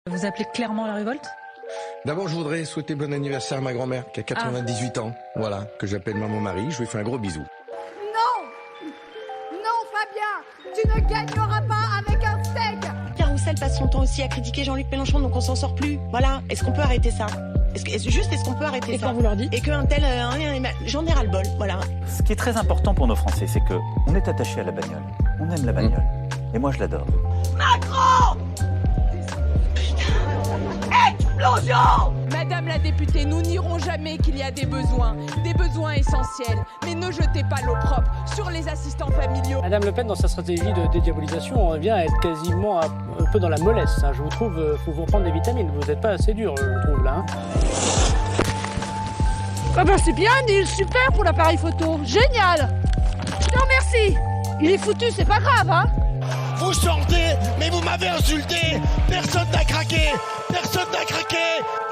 Vous appelez clairement à la révolte ? D'abord, je voudrais souhaiter bon anniversaire à ma grand-mère qui a 98 ans. Voilà, que j'appelle maman Marie. Je lui fais un gros bisou. Non, non, Fabien, tu ne gagneras pas avec un steak. Pierre Roussel passe son temps aussi à critiquer Jean-Luc Mélenchon, donc on s'en sort plus. Voilà, est-ce qu'on peut arrêter ça ? Est-ce qu'on peut arrêter ça ? Et quand vous leur dites ? Et qu'un tel, j'en ai ras-le-bol, voilà. Ce qui est très important pour nos Français, c'est qu'on est attaché à la bagnole. On aime la bagnole. Et moi, je l'adore. Macron ! Explosion ! Madame la députée, nous n'irons jamais qu'il y a des besoins essentiels. Mais ne jetez pas l'opprobre sur les assistants familiaux. Madame Le Pen, dans sa stratégie de dédiabolisation, on revient à être quasiment un peu dans la mollesse. Je vous trouve, faut vous reprendre des vitamines. Vous n'êtes pas assez dur, je trouve, là. Ah ben c'est bien, Neil, super pour l'appareil photo, génial. Je te remercie. Il est foutu, c'est pas grave, hein. Vous sortez, mais vous m'avez insulté. Personne n'a craqué. Personne n'a craqué.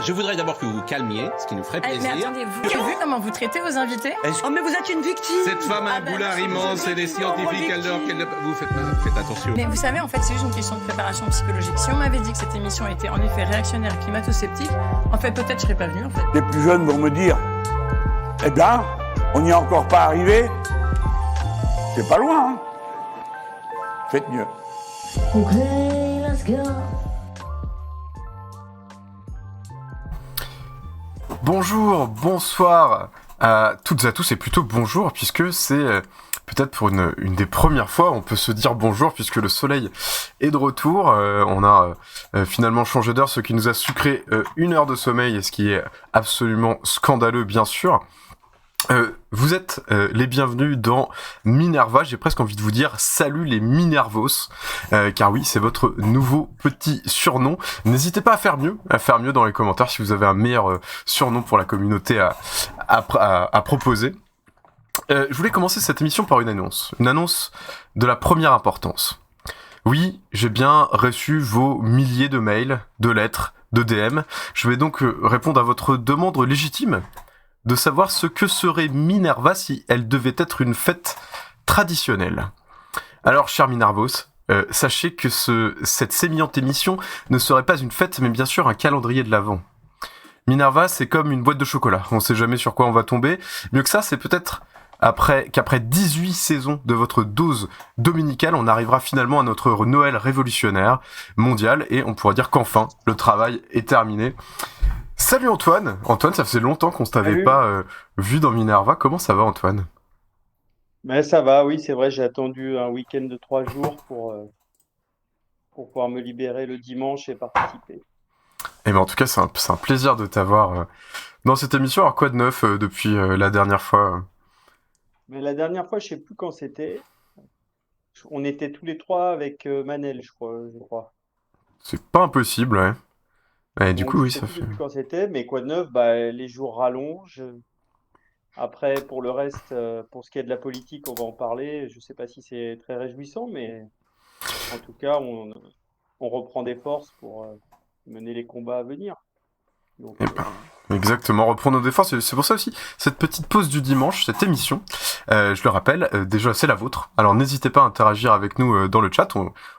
Je voudrais d'abord que vous vous calmiez, ce qui nous ferait plaisir. Mais attendez, vous avez vu comment vous traitez vos invités ? Oh mais vous êtes une victime. Cette femme a un boulard immense et les scientifiques, elle dort qu'elle... Vous faites attention. Mais vous savez, en fait, c'est juste une question de préparation psychologique. Si on m'avait dit que cette émission était en effet réactionnaire et climato-sceptique, en fait, peut-être je serais pas venue, en fait. Les plus jeunes vont me dire, eh bien, on n'y est encore pas arrivé. C'est pas loin, hein. Faites mieux. Okay, let's go. Bonjour, bonsoir à toutes et à tous, et plutôt bonjour, puisque c'est peut-être pour une des premières fois, on peut se dire bonjour, puisque le soleil est de retour. On a finalement changé d'heure, ce qui nous a sucré 1 heure de sommeil, et ce qui est absolument scandaleux, bien sûr. Vous êtes les bienvenus dans Minerva. J'ai presque envie de vous dire salut les Minervos, car oui, c'est votre nouveau petit surnom. N'hésitez pas à faire mieux dans les commentaires si vous avez un meilleur surnom pour la communauté à proposer. Je voulais commencer cette émission par une annonce de la première importance. Oui, j'ai bien reçu vos milliers de mails, de lettres, de DM. Je vais donc répondre à votre demande légitime de savoir ce que serait Minerva si elle devait être une fête traditionnelle. Alors, chers Minervos, sachez que cette sémillante émission ne serait pas une fête, mais bien sûr un calendrier de l'Avent. Minerva, c'est comme une boîte de chocolat. On sait jamais sur quoi on va tomber. Mieux que ça, c'est peut-être qu'après 18 saisons de votre dose dominicale, on arrivera finalement à notre Noël révolutionnaire mondial, et on pourra dire qu'enfin, le travail est terminé. Salut Antoine, ça faisait longtemps qu'on ne t'avait pas vu dans Minerva. Comment ça va Antoine ? Ben, ça va, oui, c'est vrai, j'ai attendu un week-end de 3 jours pour pouvoir me libérer le dimanche et participer. Eh ben en tout cas, c'est un plaisir de t'avoir dans cette émission. Alors quoi de neuf depuis la dernière fois Mais la dernière fois, je sais plus quand c'était. On était tous les trois avec Manel, je crois. C'est pas impossible, ouais. Et du Donc, coup, oui, je sais ça plus fait... depuis quand c'était, mais quoi de neuf, les jours rallongent. Après, pour le reste, pour ce qui est de la politique, on va en parler. Je sais pas si c'est très réjouissant, mais en tout cas, on reprend des forces pour mener les combats à venir. Donc, Exactement, reprendre nos défenses. C'est pour ça aussi, cette petite pause du dimanche, cette émission, je le rappelle, déjà c'est la vôtre. Alors n'hésitez pas à interagir avec nous dans le chat,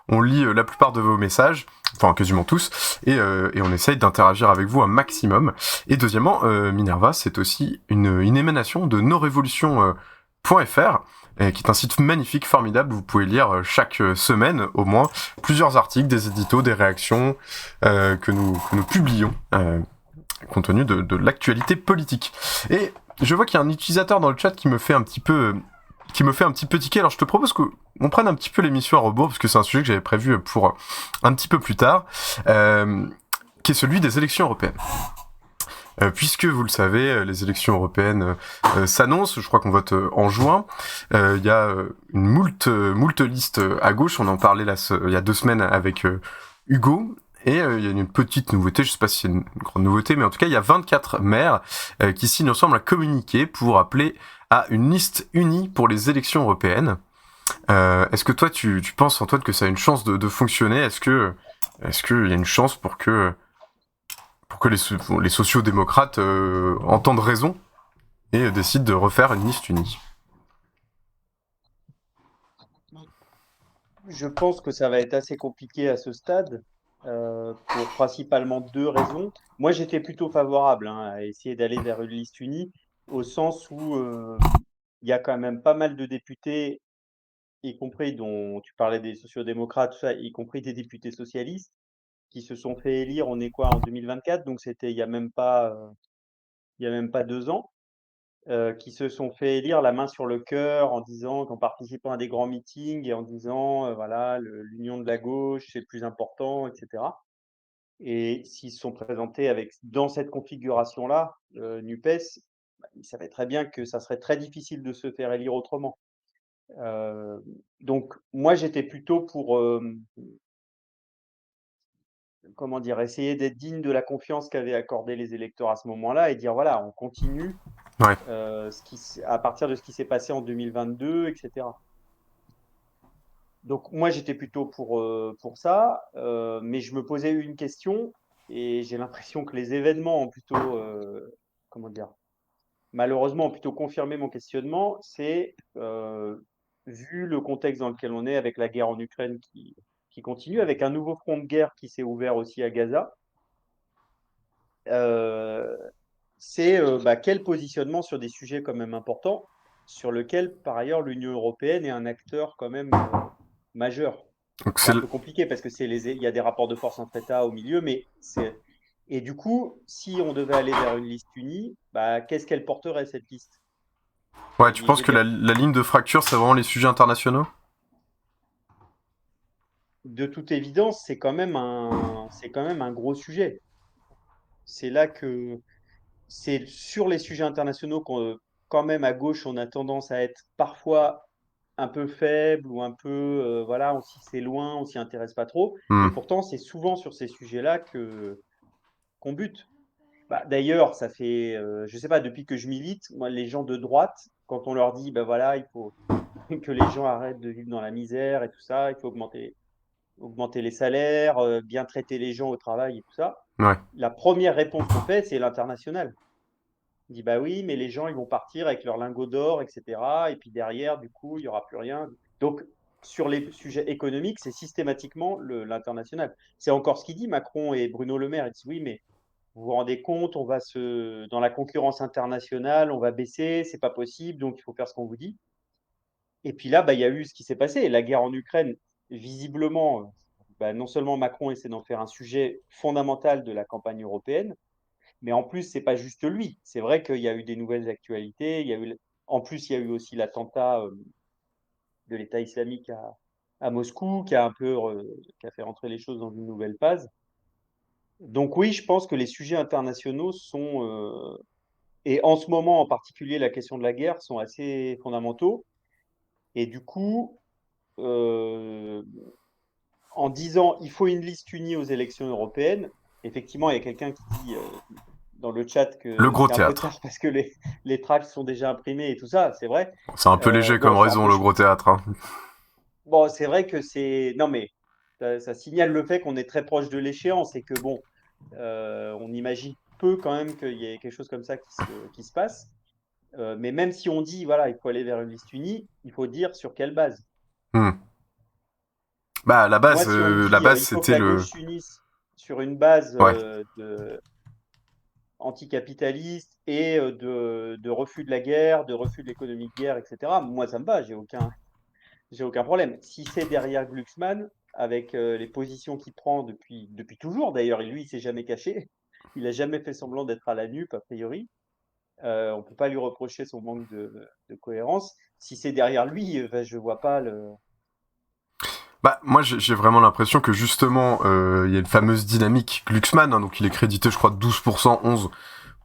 on lit la plupart de vos messages, enfin quasiment tous, et on essaye d'interagir avec vous un maximum. Et deuxièmement, Minerva, c'est aussi une émanation de nosrévolutions.fr, qui est un site magnifique, formidable, où vous pouvez lire chaque semaine au moins plusieurs articles, des éditos, des réactions que nous publions. Compte tenu de l'actualité politique. Et je vois qu'il y a un utilisateur dans le chat qui me fait un petit peu tiquer. Alors je te propose qu'on prenne un petit peu l'émission à rebours, parce que c'est un sujet que j'avais prévu pour un petit peu plus tard, qui est celui des élections européennes. Puisque vous le savez, les élections européennes s'annoncent, je crois qu'on vote en juin. Il y a une moult liste à gauche, on en parlait il y a 2 semaines avec Hugo. Et il y a une petite nouveauté, je sais pas si c'est une grande nouveauté, mais en tout cas, il y a 24 maires qui signent ensemble un communiqué pour appeler à une liste unie pour les élections européennes. Est-ce que toi, tu penses, Antoine, que ça a une chance de fonctionner ? Est-ce qu'il y a une chance pour que les sociaux-démocrates entendent raison et décident de refaire une liste unie ? je pense que ça va être assez compliqué à ce stade. pour principalement 2 raisons. Moi, j'étais plutôt favorable à essayer d'aller vers une liste unie, au sens où il y a quand même pas mal de députés, y compris dont tu parlais des sociodémocrates, tout ça, y compris des députés socialistes, qui se sont fait élire, on est quoi, en 2024, donc c'était il y a même pas 2 ans, qui se sont fait élire la main sur le cœur en participant à des grands meetings et en disant, voilà, l'union de la gauche, c'est le plus important, etc. Et s'ils se sont présentés dans cette configuration-là, NUPES, bah, ils savaient très bien que ça serait très difficile de se faire élire autrement. Donc moi, j'étais plutôt pour, comment dire? Essayer d'être digne de la confiance qu'avaient accordé les électeurs à ce moment-là et dire: «Voilà, on continue, Ouais. à partir de ce qui s'est passé en 2022, etc.» Donc moi, j'étais plutôt pour ça, mais je me posais une question et j'ai l'impression que les événements ont plutôt, comment dire? Malheureusement, ont plutôt confirmé mon questionnement. C'est, vu le contexte dans lequel on est avec la guerre en Ukraine qui continue, avec un nouveau front de guerre qui s'est ouvert aussi à Gaza, c'est, quel positionnement sur des sujets quand même importants, sur lequel, par ailleurs, l'Union européenne est un acteur quand même, majeur. Donc C'est un peu compliqué parce que il y a des rapports de force entre États au milieu, et du coup, si on devait aller vers une liste unie, qu'est-ce qu'elle porterait, cette liste? Ouais, tu penses que la ligne de fracture, c'est vraiment les sujets internationaux? De toute évidence, c'est quand même un gros sujet. C'est là que c'est sur les sujets internationaux quand même à gauche, on a tendance à être parfois un peu faible ou un peu, voilà, c'est loin, on s'y intéresse pas trop. Et pourtant, c'est souvent sur ces sujets-là qu'on bute. D'ailleurs, ça fait, je sais pas, depuis que je milite, moi, les gens de droite, quand on leur dit, voilà, il faut que les gens arrêtent de vivre dans la misère et tout ça, il faut augmenter les salaires, bien traiter les gens au travail et tout ça. Ouais. La première réponse qu'on fait, c'est l'international. On dit, oui, mais les gens, ils vont partir avec leurs lingots d'or, etc. Et puis derrière, du coup, il n'y aura plus rien. Donc, sur les sujets économiques, c'est systématiquement l'international. C'est encore ce qu'il dit, Macron et Bruno Le Maire. Ils disent, oui, mais vous vous rendez compte, dans la concurrence internationale, on va baisser, c'est pas possible, donc il faut faire ce qu'on vous dit. Et puis là, il y a eu ce qui s'est passé. La guerre en Ukraine, visiblement, non seulement Macron essaie d'en faire un sujet fondamental de la campagne européenne, mais en plus, c'est pas juste lui. C'est vrai qu'il y a eu des nouvelles actualités. En plus, il y a eu aussi l'attentat de l'État islamique à Moscou, qui a fait rentrer les choses dans une nouvelle phase. Donc oui, je pense que les sujets internationaux sont, et en ce moment en particulier la question de la guerre, sont assez fondamentaux. Et du coup, en disant il faut une liste unie aux élections européennes, effectivement, il y a quelqu'un qui dit dans le chat que le gros c'est un peu théâtre, tard parce que les tracts sont déjà imprimés et tout ça, c'est vrai. C'est un peu léger comme raison, le gros théâtre. Hein. Bon, c'est vrai que non, mais ça signale le fait qu'on est très proche de l'échéance et que on imagine peu quand même qu'il y ait quelque chose comme ça qui se passe. Mais même si on dit, voilà, il faut aller vers une liste unie, il faut dire sur quelle base. La base, c'était le. Gauche unisse sur une base anticapitaliste et de refus de la guerre, de refus de l'économie de guerre, etc. Moi, ça me va, j'ai aucun problème. Si c'est derrière Glucksmann, avec les positions qu'il prend depuis toujours, d'ailleurs, et lui, il s'est jamais caché, il n'a jamais fait semblant d'être à la nupe, a priori. On ne peut pas lui reprocher son manque de cohérence. Si c'est derrière lui, je vois pas le... Moi, j'ai vraiment l'impression que justement, il y a une fameuse dynamique Glucksmann, hein, donc il est crédité, je crois, de 12%,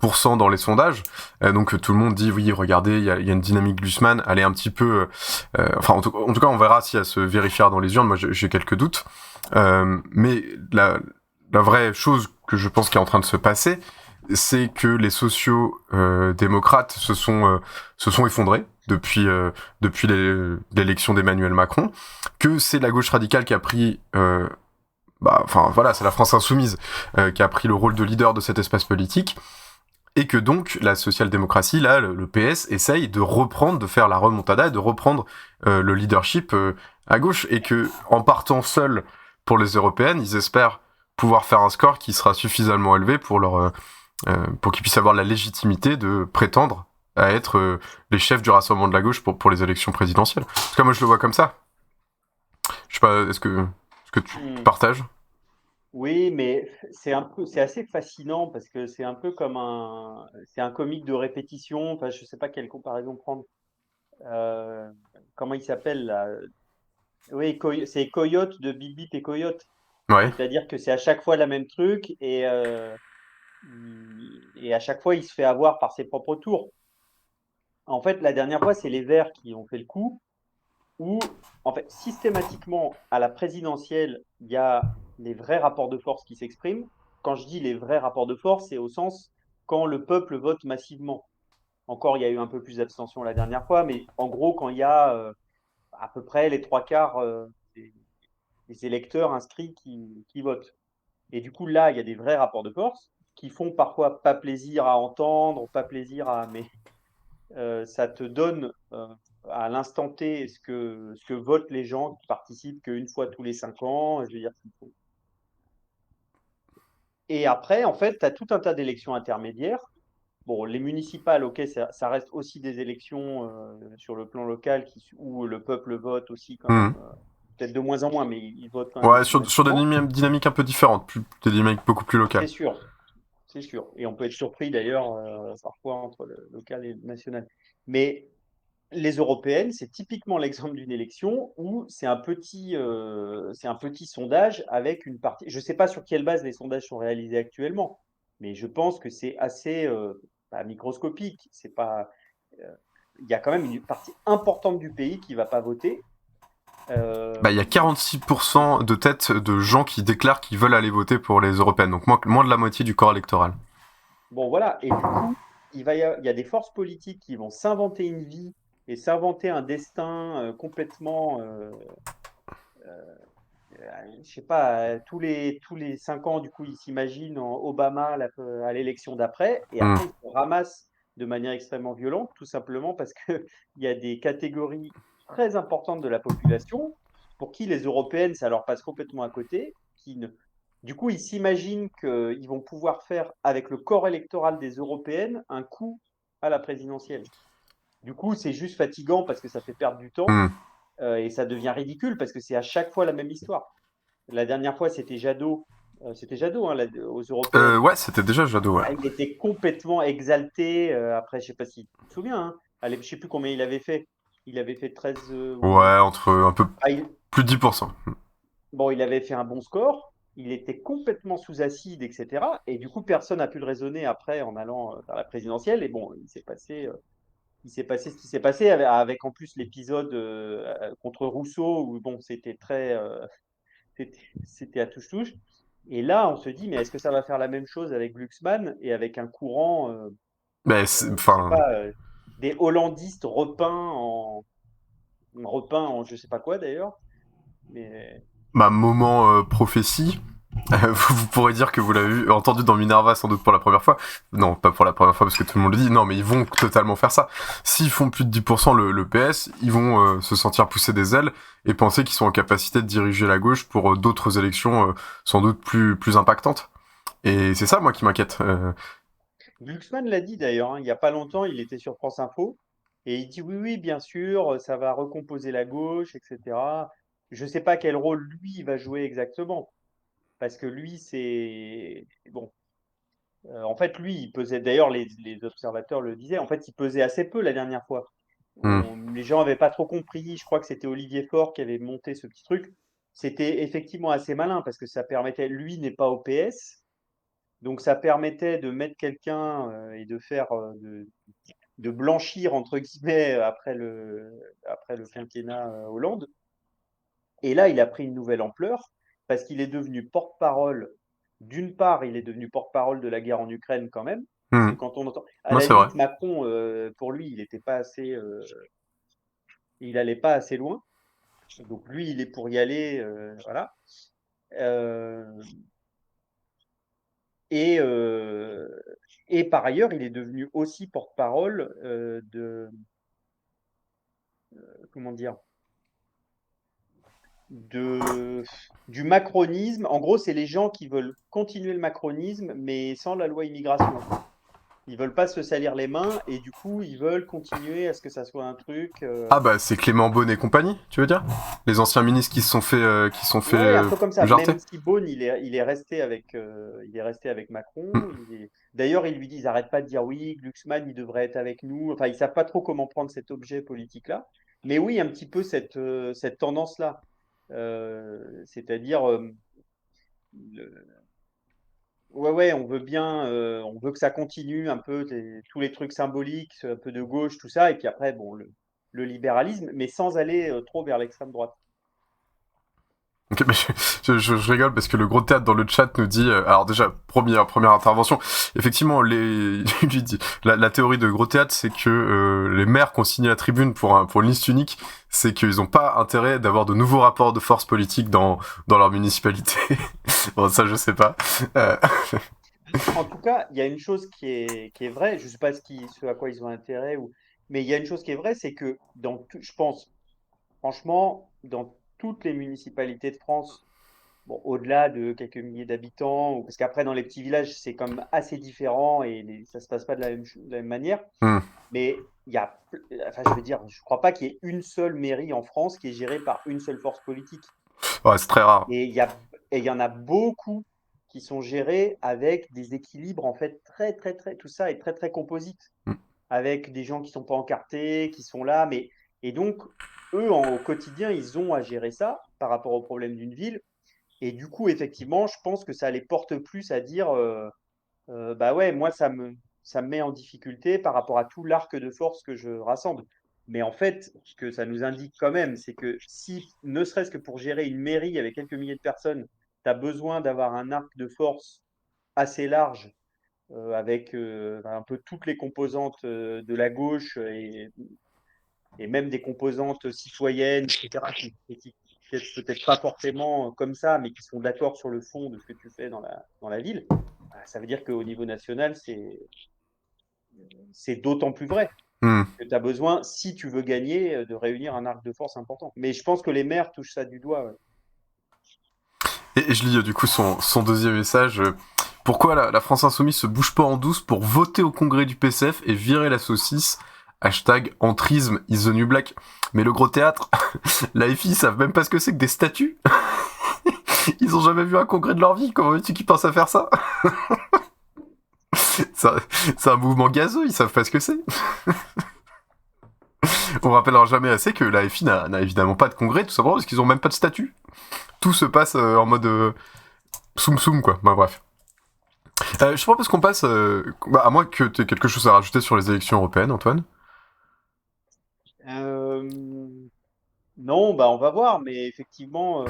11% dans les sondages. Donc tout le monde dit, oui, regardez, il y a une dynamique Glucksmann, elle est un petit peu... en tout cas, on verra si elle se vérifiera dans les urnes. Moi, j'ai quelques doutes. Mais la vraie chose que je pense qui est en train de se passer, c'est que les sociaux-démocrates se sont effondrés depuis l'élection d'Emmanuel Macron, que c'est la gauche radicale qui a pris c'est la France insoumise qui a pris le rôle de leader de cet espace politique, et que donc la social-démocratie, là, le PS, essaye de faire la remontada et de reprendre le leadership à gauche, et que en partant seul pour les européennes, ils espèrent pouvoir faire un score qui sera suffisamment élevé pour qu'ils puissent avoir la légitimité de prétendre à être les chefs du Rassemblement de la gauche pour les élections présidentielles. En tout cas, moi, je le vois comme ça. Je sais pas, est-ce que tu partages ? Oui, mais c'est assez fascinant parce que c'est un peu comme c'est un comique de répétition. Enfin, je sais pas quelle comparaison prendre. Comment il s'appelle là? Oui, c'est Coyote de Bip Bip et Coyote. Ouais. C'est-à-dire que c'est à chaque fois la même truc et à chaque fois il se fait avoir par ses propres tours. En fait, la dernière fois, c'est les Verts qui ont fait le coup où, en fait, systématiquement, à la présidentielle, il y a les vrais rapports de force qui s'expriment. Quand je dis les vrais rapports de force, c'est au sens quand le peuple vote massivement. Encore, il y a eu un peu plus d'abstention la dernière fois, mais en gros, quand il y a à peu près les 3/4 des électeurs inscrits qui votent. Et du coup, là, il y a des vrais rapports de force qui font parfois pas plaisir à entendre, pas plaisir à... Mais ça te donne à l'instant T ce que votent les gens qui participent qu'une fois tous les 5 ans. Je veux dire, et après, en fait, tu as tout un tas d'élections intermédiaires. Bon, les municipales, ok, ça reste aussi des élections sur le plan local où le peuple vote aussi quand même, peut-être de moins en moins, mais il vote quand même. Ouais, sur des dynamiques un peu différentes, des dynamiques beaucoup plus locales. C'est sûr, c'est sûr. Et on peut être surpris d'ailleurs parfois entre le local et le national. Mais les européennes, c'est typiquement l'exemple d'une élection où c'est un petit sondage avec une partie. Je ne sais pas sur quelle base les sondages sont réalisés actuellement, mais je pense que c'est assez pas microscopique. C'est pas. Il y a quand même une partie importante du pays qui ne va pas voter. Il y a 46% de tête de gens qui déclarent qu'ils veulent aller voter pour les européennes, donc moins de la moitié du corps électoral. Bon, voilà. Et du coup, il y a des forces politiques qui vont s'inventer une vie et s'inventer un destin complètement, je sais pas, tous les 5 ans, du coup, ils s'imaginent en Obama à l'élection d'après, et après, ils se ramassent de manière extrêmement violente, tout simplement parce qu'il y a des catégories très importantes de la population pour qui les européennes, ça leur passe complètement à côté, du coup, ils s'imaginent qu'ils vont pouvoir faire, avec le corps électoral des européennes, un coup à la présidentielle. Du coup, c'est juste fatigant parce que ça fait perdre du temps et ça devient ridicule parce que c'est à chaque fois la même histoire. La dernière fois, c'était Jadot. Aux européennes. Ouais, c'était déjà Jadot, ouais. Il était complètement exalté. Après, je sais pas si tu te souviens, hein. Allez, je sais plus combien il avait fait. Il avait fait 13... Ouais, entre un peu plus de 10%. Bon, il avait fait un bon score. Il était complètement sous acide, etc. Et du coup, personne n'a pu le raisonner après en allant vers la présidentielle. Et bon, il s'est passé ce qui s'est passé avec en plus l'épisode contre Rousseau où bon, c'était très, c'était à touche-touche. Et là, on se dit, mais est-ce que ça va faire la même chose avec Glucksmann et avec un courant, je sais pas, des hollandistes repeints en je sais pas quoi d'ailleurs. Mais Moment prophétie. Vous pourrez dire que vous l'avez entendu dans Minerva sans doute pour la première fois. Non, pas pour la première fois parce que tout le monde le dit. Non, mais ils vont totalement faire ça. S'ils font plus de 10% le PS, ils vont se sentir pousser des ailes et penser qu'ils sont en capacité de diriger la gauche pour d'autres élections sans doute plus impactantes. Et c'est ça, moi, qui m'inquiète. Glucksmann l'a dit d'ailleurs, hein, il n'y a pas longtemps, il était sur France Info et il dit oui, oui, bien sûr, ça va recomposer la gauche, etc. Je ne sais pas quel rôle lui il va jouer exactement. Parce que lui, c'est. Bon. En fait, lui, il pesait. D'ailleurs, les observateurs le disaient. En fait, il pesait assez peu la dernière fois. Les gens n'avaient pas trop compris. Je crois que c'était Olivier Faure qui avait monté ce petit truc. C'était effectivement assez malin parce que ça permettait. Lui n'est pas au PS. Donc, ça permettait de mettre quelqu'un et de faire. De blanchir, entre guillemets, après le quinquennat Hollande. Et là, il a pris une nouvelle ampleur parce qu'il est devenu porte-parole. D'une part, il est devenu porte-parole de la guerre en Ukraine quand même. Parce que quand on entend, à la limite, Macron, pour lui, il n'était pas assez, il n'allait pas assez loin. Donc lui, il est pour y aller, voilà. Et par ailleurs, il est devenu aussi porte-parole comment dire, du macronisme. En gros, c'est les gens qui veulent continuer le macronisme, mais sans la loi immigration. Ils veulent pas se salir les mains et du coup, ils veulent continuer à ce que ça soit un truc. Ah bah c'est Clément Beaune et compagnie, tu veux dire? Les anciens ministres qui se sont fait, Ouais, un peu comme ça. jarter. Même si Beaune, il est resté avec Macron. D'ailleurs, il lui dit, ils n'arrêtent pas de dire oui, Glucksmann, il devrait être avec nous. Enfin, ils savent pas trop comment prendre cet objet politique-là. Mais oui, un petit peu cette tendance-là. C'est-à-dire, ouais, on veut bien, on veut que ça continue un peu tous les trucs symboliques, un peu de gauche, tout ça, et puis après, bon, le libéralisme, mais sans aller trop vers l'extrême droite. Ok, mais je rigole parce que le gros théâtre dans le chat nous dit, alors déjà première intervention, effectivement lui dit, la théorie de gros théâtre c'est que les maires qui ont signé la tribune pour une liste unique, c'est qu'ils n'ont pas intérêt d'avoir de nouveaux rapports de force politique dans leur municipalité. Bon, ça je sais pas. En tout cas, il y a une chose qui est vraie, je sais pas ce à quoi ils ont intérêt, mais il y a une chose qui est vraie, c'est que je pense, franchement, dans toutes les municipalités de France, bon, au-delà de quelques milliers d'habitants, parce qu'après dans les petits villages c'est quand même assez différent et ça se passe pas de la même manière. Mais il y a, enfin je veux dire, je crois pas qu'il y ait une seule mairie en France qui est gérée par une seule force politique. Ouais, c'est très rare. Et il y en a beaucoup qui sont gérés avec des équilibres en fait très tout ça est très très composite, avec des gens qui sont pas encartés, qui sont là, et donc eux, au quotidien, ils ont à gérer ça par rapport aux problèmes d'une ville. Et du coup, effectivement, je pense que ça les porte plus à dire bah ouais, moi, ça me met en difficulté par rapport à tout l'arc de force que je rassemble. Mais en fait, ce que ça nous indique quand même, c'est que si, ne serait-ce que pour gérer une mairie avec quelques milliers de personnes, tu as besoin d'avoir un arc de force assez large avec un peu toutes les composantes de la gauche et même des composantes citoyennes, etc., qui peut-être pas forcément comme ça, mais qui sont d'accord sur le fond de ce que tu fais dans la ville, ça veut dire qu'au niveau national, c'est d'autant plus vrai que tu as besoin, si tu veux gagner, de réunir un arc de force important. Mais je pense que les maires touchent ça du doigt. Ouais. Et je lis du coup son deuxième message. Pourquoi la France Insoumise se bouge pas en douce pour voter au congrès du PCF et virer la saucisse ? #entrisme is the new black. Mais le gros théâtre, la FI, ils savent même pas ce que c'est que des statuts. Ils ont jamais vu un congrès de leur vie. Comment veux-tu qu'ils pensent à faire ça? C'est un mouvement gazeux, ils savent pas ce que c'est. On rappellera jamais assez que la FI n'a évidemment pas de congrès, tout simplement parce qu'ils ont même pas de statut. Tout se passe en mode soum quoi. Bah bref. Je propose qu'on passe, à moins que tu aies quelque chose à rajouter sur les élections européennes, Antoine. Non, bah on va voir, mais effectivement,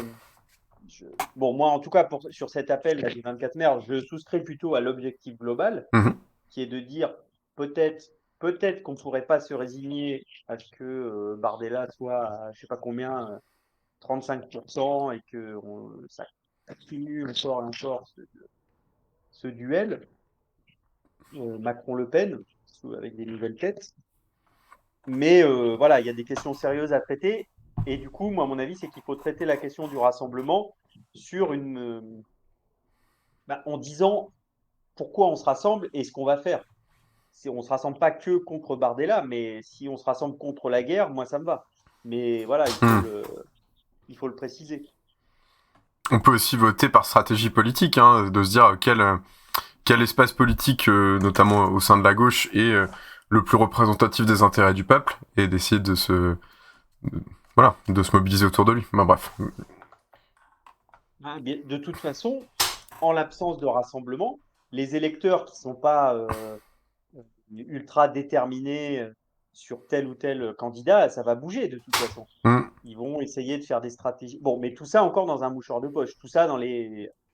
bon, moi en tout cas sur cet appel des 24 maires, je souscris plutôt à l'objectif global, qui est de dire peut-être qu'on ne pourrait pas se résigner à ce que Bardella soit à je sais pas combien, 35%, et que ça continue encore et encore ce duel Macron-Le Pen, avec des nouvelles têtes. Mais voilà, il y a des questions sérieuses à traiter. Et du coup, moi, mon avis, c'est qu'il faut traiter la question du rassemblement sur en disant pourquoi on se rassemble et ce qu'on va faire. On ne se rassemble pas que contre Bardella, mais si on se rassemble contre la guerre, moi, ça me va. Mais voilà, il faut le préciser. On peut aussi voter par stratégie politique, de se dire quel espace politique, notamment au sein de la gauche, est le plus représentatif des intérêts du peuple, et d'essayer de se mobiliser autour de lui. Bah, bref. De toute façon, en l'absence de rassemblement, les électeurs qui ne sont pas ultra déterminés sur tel ou tel candidat, ça va bouger de toute façon. Ils vont essayer de faire des stratégies. Bon, mais tout ça encore dans un mouchoir de poche. Tout ça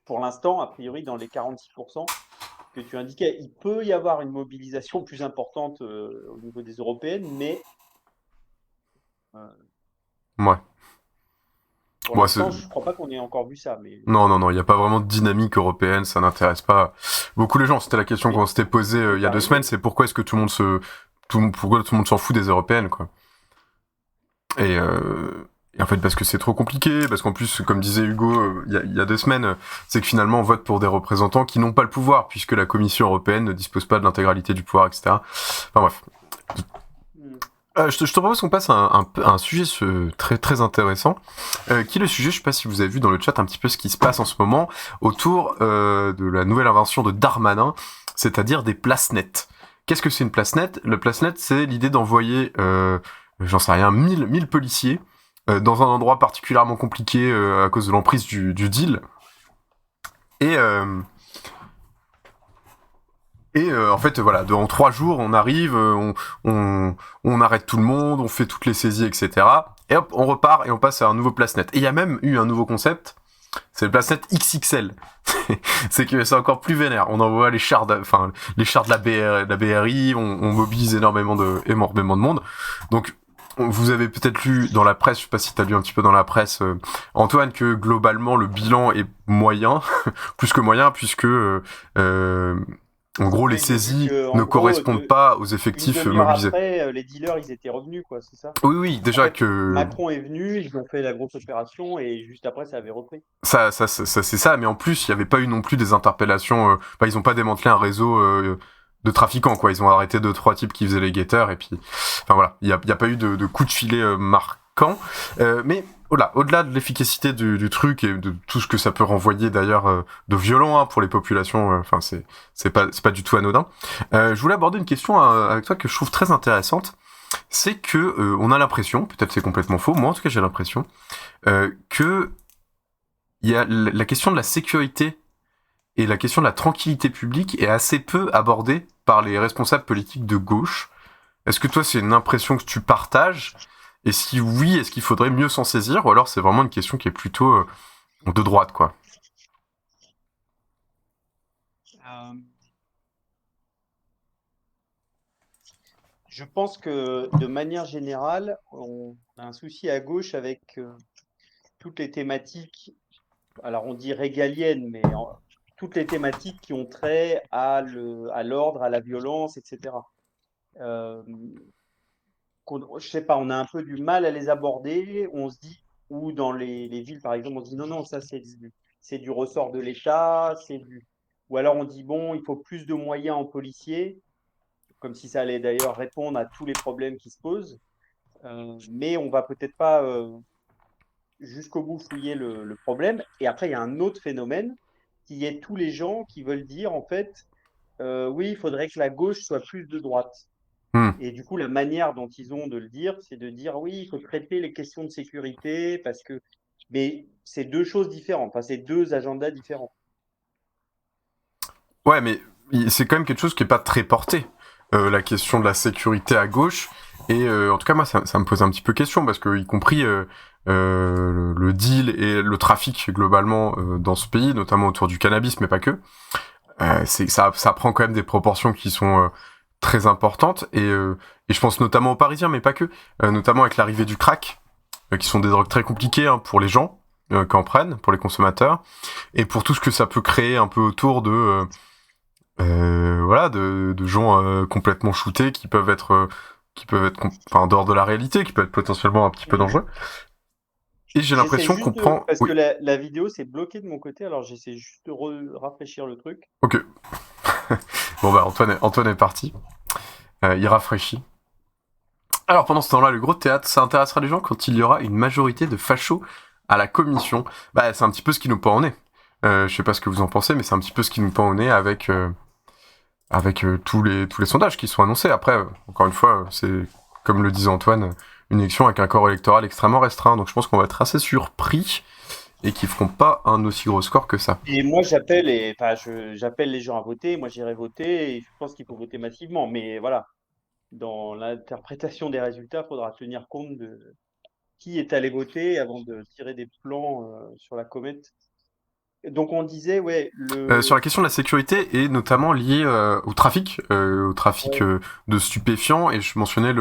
pour l'instant, a priori, dans les 46% que tu indiquais. Il peut y avoir une mobilisation plus importante au niveau des européennes, mais ouais. Pour l'instant, je ne crois pas qu'on ait encore vu ça. Mais... Non, il n'y a pas vraiment de dynamique européenne, ça n'intéresse pas beaucoup les gens. C'était la question qu'on s'était posée il y a 2 semaines, c'est pourquoi est-ce que tout le monde s'en fout des européennes, quoi. Et en fait, parce que c'est trop compliqué, parce qu'en plus, comme disait Hugo il y a 2 semaines, c'est que finalement on vote pour des représentants qui n'ont pas le pouvoir, puisque la Commission européenne ne dispose pas de l'intégralité du pouvoir, etc. Enfin bref. Je te propose qu'on passe à un sujet très très intéressant, qui est le sujet, je sais pas si vous avez vu dans le chat un petit peu ce qui se passe en ce moment autour de la nouvelle invention de Darmanin, c'est-à-dire des places nettes. Qu'est-ce que c'est une place nette ? Le place net, c'est l'idée d'envoyer, j'en sais rien, 1000 policiers dans un endroit particulièrement compliqué à cause de l'emprise du deal. Et en fait, voilà, en 3 jours, on arrive, on arrête tout le monde, on fait toutes les saisies, etc. Et hop, on repart et on passe à un nouveau place net. Et il y a même eu un nouveau concept, c'est le place net XXL. C'est que c'est encore plus vénère. On envoie les chars de la BRI, on mobilise énormément de monde. Donc, vous avez peut-être lu dans la presse, je sais pas si t'as lu un petit peu dans la presse, Antoine, que globalement le bilan est moyen, plus que moyen, puisque en gros les saisies ne correspondent pas aux effectifs mobilisés. Après, les dealers, ils étaient revenus, quoi, c'est ça? Oui, déjà En fait, que Macron est venu, ils ont fait la grosse opération et juste après, ça avait repris. ça c'est ça, mais en plus il y avait pas eu non plus des interpellations. Ils ont pas démantelé un réseau de trafiquants, quoi. Ils ont arrêté 2-3 types qui faisaient les guetteurs, et puis, enfin voilà, il y a pas eu de coup de filet marquant. Mais voilà, au-delà de l'efficacité du truc et de tout ce que ça peut renvoyer d'ailleurs de violent pour les populations, enfin c'est pas du tout anodin. Je voulais aborder une question avec toi que je trouve très intéressante. C'est que on a l'impression, peut-être c'est complètement faux, moi en tout cas j'ai l'impression que il y a la question de la sécurité et la question de la tranquillité publique est assez peu abordée par les responsables politiques de gauche. Est-ce que toi, c'est une impression que tu partages ? Et si oui, est-ce qu'il faudrait mieux s'en saisir ? Ou alors c'est vraiment une question qui est plutôt de droite, quoi ? Je pense que, de manière générale, on a un souci à gauche avec toutes les thématiques, alors on dit régaliennes, mais toutes les thématiques qui ont trait à l'ordre, à la violence, etc. Je sais pas, on a un peu du mal à les aborder. On se dit, ou dans les villes, par exemple, on se dit non, ça c'est du ressort de l'État, ou alors on dit bon, il faut plus de moyens en policiers, comme si ça allait d'ailleurs répondre à tous les problèmes qui se posent. Mais on va peut-être pas jusqu'au bout fouiller le problème. Et après, il y a un autre phénomène qui est tous les gens qui veulent dire, en fait, oui, il faudrait que la gauche soit plus de droite. Et du coup, la manière dont ils ont de le dire, c'est de dire, oui, il faut traiter les questions de sécurité, parce que... Mais c'est 2 choses différentes, enfin, c'est 2 agendas différents. Ouais, mais c'est quand même quelque chose qui est pas très porté, la question de la sécurité à gauche. Et en tout cas, moi, ça me pose un petit peu question, parce que y compris le deal et le trafic globalement dans ce pays, notamment autour du cannabis, mais pas que, ça prend quand même des proportions qui sont très importantes. Et je pense notamment aux Parisiens, mais pas que, notamment avec l'arrivée du crack, qui sont des drogues très compliquées pour les gens qui en prennent, pour les consommateurs, et pour tout ce que ça peut créer un peu autour de gens complètement shootés qui peuvent être en dehors de la réalité, qui peuvent être potentiellement un petit peu dangereux. Et j'ai l'impression qu'on prend... Parce que la vidéo s'est bloquée de mon côté, alors j'essaie juste de rafraîchir le truc. Ok. Bon bah Antoine est parti. Il rafraîchit. Alors pendant ce temps-là, le gros théâtre, ça intéressera les gens quand il y aura une majorité de fachos à la commission. Bah c'est un petit peu ce qui nous pend au nez. Je sais pas ce que vous en pensez, mais c'est un petit peu ce qui nous pend au nez avec tous les sondages qui sont annoncés. Après, encore une fois, c'est, comme le disait Antoine, une élection avec un corps électoral extrêmement restreint. Donc je pense qu'on va être assez surpris et qu'ils feront pas un aussi gros score que ça. Et moi, j'appelle les gens à voter. Moi, j'irai voter et je pense qu'il faut voter massivement. Mais voilà, dans l'interprétation des résultats, il faudra tenir compte de qui est allé voter avant de tirer des plans sur la comète. Donc on disait, ouais, sur la question de la sécurité et notamment liée au trafic de stupéfiants, et je mentionnais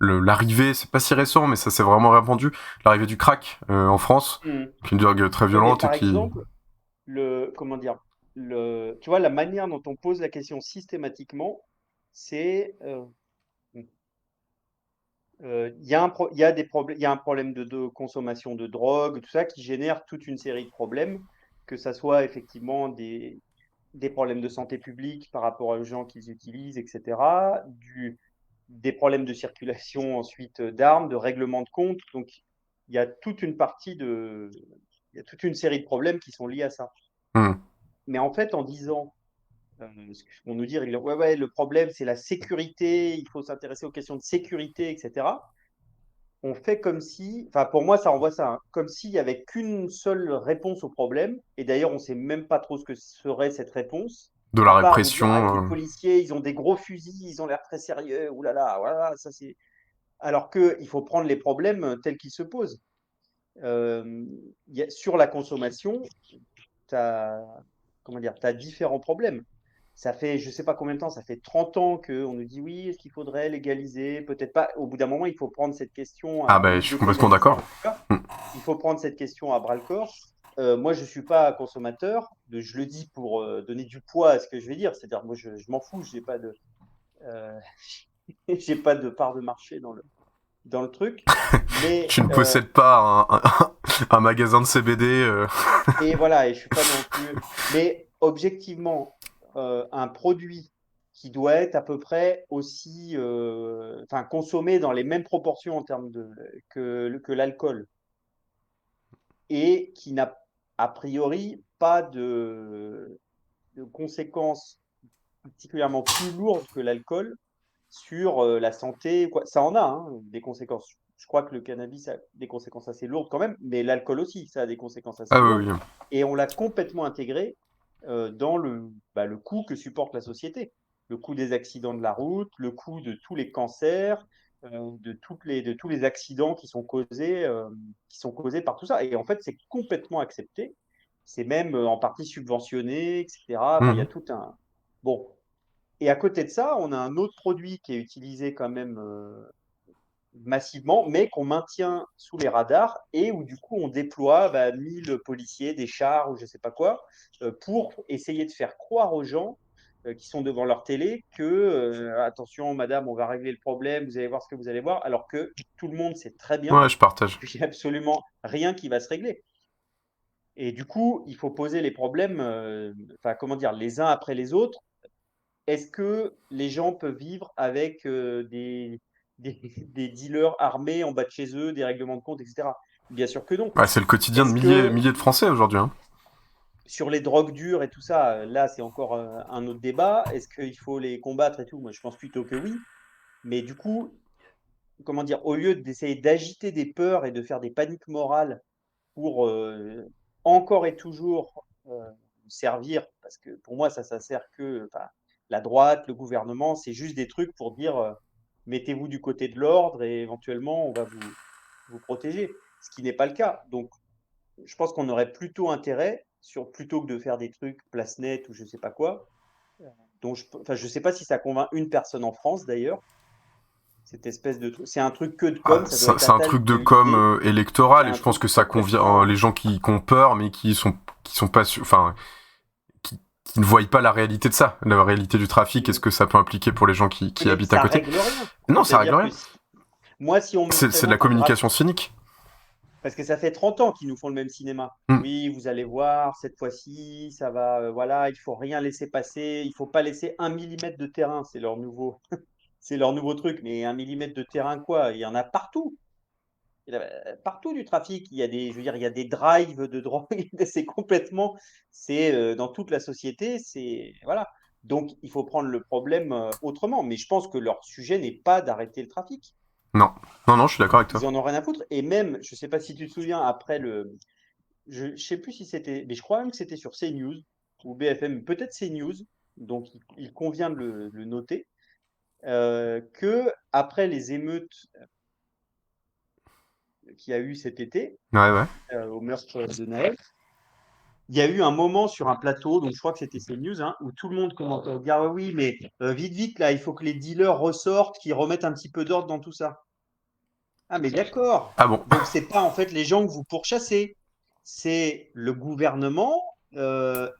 l'arrivée, c'est pas si récent, mais ça s'est vraiment répandu, l'arrivée du crack en France, qui est une drogue très violente. Par exemple, tu vois, la manière dont on pose la question systématiquement, c'est Il y a il y a un problème de consommation de drogue, tout ça, qui génère toute une série de problèmes, que ça soit effectivement des problèmes de santé publique par rapport aux gens qu'ils utilisent, etc. Des problèmes de circulation ensuite d'armes, de règlement de compte. Donc, il y a toute une il y a toute une série de problèmes qui sont liés à ça. Mais en fait, en disant, ce qu'on nous dit régulièrement, ouais, le problème, c'est la sécurité, il faut s'intéresser aux questions de sécurité, etc. On fait comme si, enfin pour moi ça renvoie ça, hein, comme s'il n'y avait qu'une seule réponse au problème, et d'ailleurs on ne sait même pas trop ce que serait cette réponse, De à la part de dire, ah, répression. les policiers, ils ont des gros fusils, ils ont l'air très sérieux, oulala, voilà, ça c'est... Alors qu'il faut prendre les problèmes tels qu'ils se posent. Sur la consommation, tu as, comment dire, t'as différents problèmes. Ça fait, je sais pas combien de temps, ça fait 30 ans qu'on nous dit oui, est-ce qu'il faudrait légaliser? Peut-être pas. Au bout d'un moment, il faut prendre cette question Ah bah, je suis complètement d'accord. Il faut prendre cette question à bras-le-corps. Moi, je suis pas consommateur. Je le dis pour donner du poids à ce que je vais dire. C'est-à-dire, moi, je m'en fous. J'ai pas de part de marché dans le truc. Mais, Tu ne possèdes pas un magasin de CBD. Et voilà, et je suis pas non plus. Mais objectivement, un produit qui doit être à peu près aussi, enfin, consommé dans les mêmes proportions en termes que l'alcool, et qui n'a a priori pas de conséquences particulièrement plus lourdes que l'alcool sur la santé, quoi. Ça en a, hein, des conséquences. Je crois que le cannabis a des conséquences assez lourdes quand même, mais l'alcool aussi, ça a des conséquences assez Ah lourdes. oui, oui. Et on l'a complètement intégré dans le coût que supporte la société. Le coût des accidents de la route, le coût de tous les cancers, de tous les accidents qui sont causés par tout ça. Et en fait, c'est complètement accepté. C'est même en partie subventionné, etc. Enfin, il y a tout un... Bon. Et à côté de ça, on a un autre produit qui est utilisé quand même massivement, mais qu'on maintient sous les radars et où du coup on déploie 1000 policiers, des chars ou je sais pas quoi, pour essayer de faire croire aux gens qui sont devant leur télé que attention madame, on va régler le problème, vous allez voir ce que vous allez voir, alors que tout le monde sait très bien Ouais, je partage. qu'il n'y a absolument rien qui va se régler. Et du coup, il faut poser les problèmes, enfin comment dire, les uns après les autres. Est-ce que les gens peuvent vivre avec des dealers armés en bas de chez eux, des règlements de compte, etc. Bien sûr que non. Ouais, c'est le quotidien de milliers de Français aujourd'hui. Hein. Sur les drogues dures et tout ça, là, c'est encore un autre débat. Est-ce qu'il faut les combattre et tout? Moi, je pense plutôt que oui. Mais du coup, comment dire, au lieu d'essayer d'agiter des peurs et de faire des paniques morales pour encore et toujours servir, parce que pour moi, ça sert que la droite, le gouvernement, c'est juste des trucs pour dire mettez-vous du côté de l'ordre et éventuellement on va vous protéger, ce qui n'est pas le cas. Donc, je pense qu'on aurait plutôt intérêt, plutôt que de faire des trucs place net ou je sais pas quoi, dont je sais pas si ça convainc une personne en France d'ailleurs. Cette espèce de truc, c'est un truc que de com. C'est un truc de com électoral et je pense que ça convient les gens qui ont peur mais qui sont pas enfin qui ne voient pas la réalité de ça, la réalité du trafic et ce que ça peut impliquer pour les gens qui habitent à côté. Ça règle rien. Non, ça règle rien. Moi, si on me c'est de la communication cynique. Parce que ça fait 30 ans qu'ils nous font le même cinéma. Oui, vous allez voir, cette fois-ci, ça va, voilà, il faut rien laisser passer, il faut pas laisser 1 millimètre de terrain, c'est leur nouveau truc. Mais 1 millimètre de terrain, quoi? Il y en a partout. Partout du trafic, il y a des, je veux dire, il y a des drives de drogue, c'est dans toute la société, c'est, voilà. Donc, il faut prendre le problème autrement. Mais je pense que leur sujet n'est pas d'arrêter le trafic. Non, je suis d'accord avec toi. Ils en ont rien à foutre. Et même, je sais pas si tu te souviens, après je sais plus si c'était, mais je crois même que c'était sur CNews ou BFM, peut-être CNews, donc il convient de le noter, que après les émeutes qu'il y a eu cet été, au meurtre de Naël, il y a eu un moment sur un plateau, donc je crois que c'était CNews, hein, où tout le monde commence à dire ah oui, mais vite, là, il faut que les dealers ressortent, qu'ils remettent un petit peu d'ordre dans tout ça. Ah, mais d'accord. Ah bon. Donc, c'est pas en fait les gens que vous pourchassez, c'est le gouvernement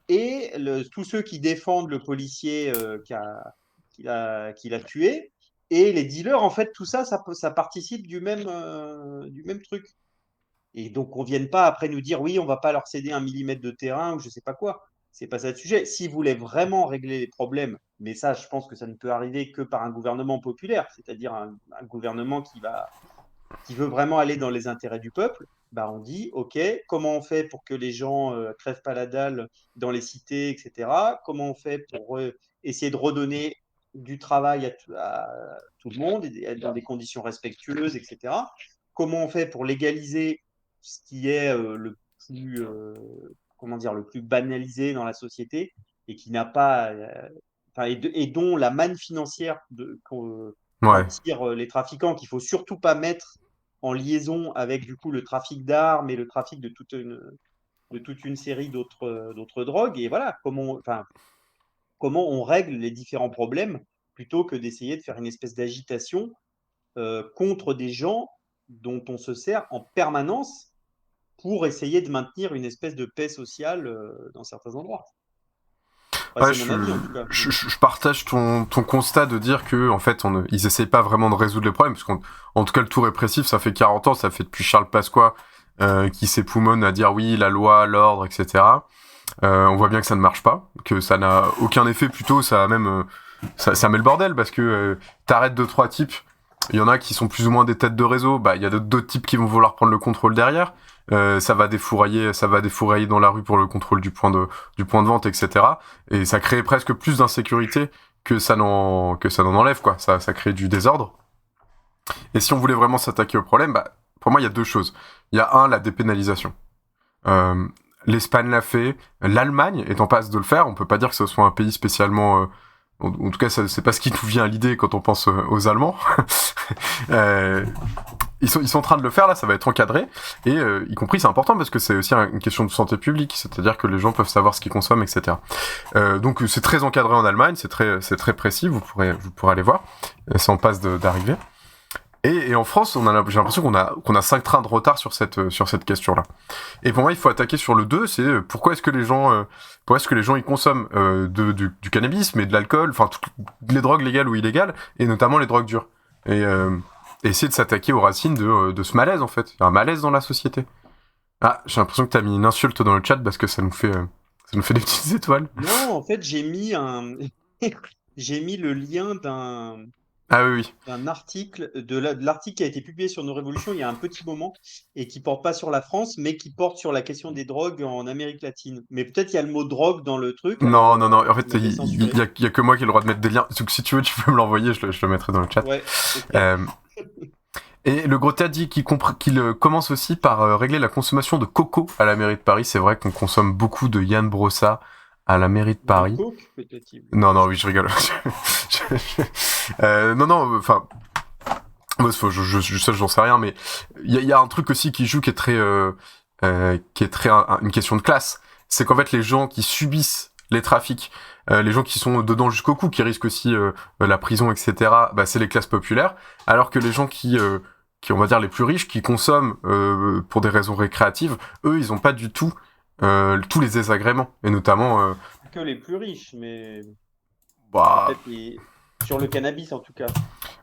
et tous ceux qui défendent le policier qu'il a tué Et les dealers, en fait, tout ça, ça participe du même truc. Et donc, on ne vienne pas après nous dire, oui, on ne va pas leur céder 1 millimètre de terrain ou je ne sais pas quoi. C'est pas ça le sujet. S'ils voulaient vraiment régler les problèmes, mais ça, je pense que ça ne peut arriver que par un gouvernement populaire, c'est-à-dire un gouvernement qui veut vraiment aller dans les intérêts du peuple, bah on dit, OK, comment on fait pour que les gens crèvent pas la dalle dans les cités, etc. Comment on fait pour essayer de redonner du travail à tout le monde, dans des conditions respectueuses, etc. Comment on fait pour légaliser ce qui est le plus banalisé dans la société et qui n'a pas et dont la manne financière qu'en tirent les trafiquants, qu'il faut surtout pas mettre en liaison avec du coup le trafic d'armes et le trafic de toute une série d'autres drogues. Et voilà, comment on règle les différents problèmes plutôt que d'essayer de faire une espèce d'agitation contre des gens dont on se sert en permanence pour essayer de maintenir une espèce de paix sociale dans certains endroits. Ouais, je partage ton constat de dire que en fait ils essayent pas vraiment de résoudre les problèmes, parce qu'en tout cas le tout répressif ça fait 40 ans, ça fait depuis Charles Pasqua qui s'époumonne à dire oui la loi, l'ordre, etc. On voit bien que ça ne marche pas, que ça n'a aucun effet, plutôt ça même ça met le bordel, parce que t'arrêtes 2-3 types, il y en a qui sont plus ou moins des têtes de réseau, bah il y a d'autres types qui vont vouloir prendre le contrôle derrière. Ça va défourailler dans la rue pour le contrôle du point de vente, etc. Et ça crée presque plus d'insécurité que ça n'en enlève, quoi. Ça crée du désordre. Et si on voulait vraiment s'attaquer au problème, bah, pour moi, il y a 2 choses. Il y a la dépénalisation. L'Espagne l'a fait, l'Allemagne est en passe de le faire. On peut pas dire que ce soit un pays spécialement... en tout cas, c'est pas ce qui nous vient à l'idée quand on pense aux Allemands. Ils sont en train de le faire, là, ça va être encadré, et y compris, c'est important parce que c'est aussi une question de santé publique, c'est-à-dire que les gens peuvent savoir ce qu'ils consomment, etc. Donc c'est très encadré en Allemagne, c'est très précis, vous pourrez aller voir, ça en passe d'arriver. Et en France, j'ai l'impression qu'on a 5 trains de retard sur cette question-là. Et pour moi, il faut attaquer sur le 2, c'est pourquoi est-ce que les gens ils consomment du cannabis, mais de l'alcool, enfin toutes les drogues légales ou illégales, et notamment les drogues dures. Et essayer de s'attaquer aux racines de ce malaise, en fait. Il y a un malaise dans la société. Ah, j'ai l'impression que t'as mis une insulte dans le chat parce que ça nous fait des petites étoiles. Non, en fait, j'ai mis le lien d'un article, de l'article qui a été publié sur Nos Révolutions il y a un petit moment et qui porte pas sur la France, mais qui porte sur la question des drogues en Amérique latine. Mais peut-être il y a le mot drogue dans le truc. Non. En fait, il y a que moi qui ai le droit de mettre des liens. Donc, si tu veux, tu peux me l'envoyer, je le mettrai dans le chat. Ouais. Et le Grota dit qu'il commence aussi par régler la consommation de coco à la mairie de Paris. C'est vrai qu'on consomme beaucoup de Yann Brossa à la mairie de Paris. Non, oui, je rigole. Non, enfin, j'en sais rien, mais il y a un truc aussi qui joue qui est très une question de classe. C'est qu'en fait, les gens qui subissent les trafics, les gens qui sont dedans jusqu'au cou, qui risquent aussi la prison, etc., bah, c'est les classes populaires, alors que les gens qui on va dire les plus riches, qui consomment pour des raisons récréatives, eux, ils ont pas du tout tous les désagréments, et notamment... Que les plus riches, mais... Bah... Sur le cannabis, en tout cas.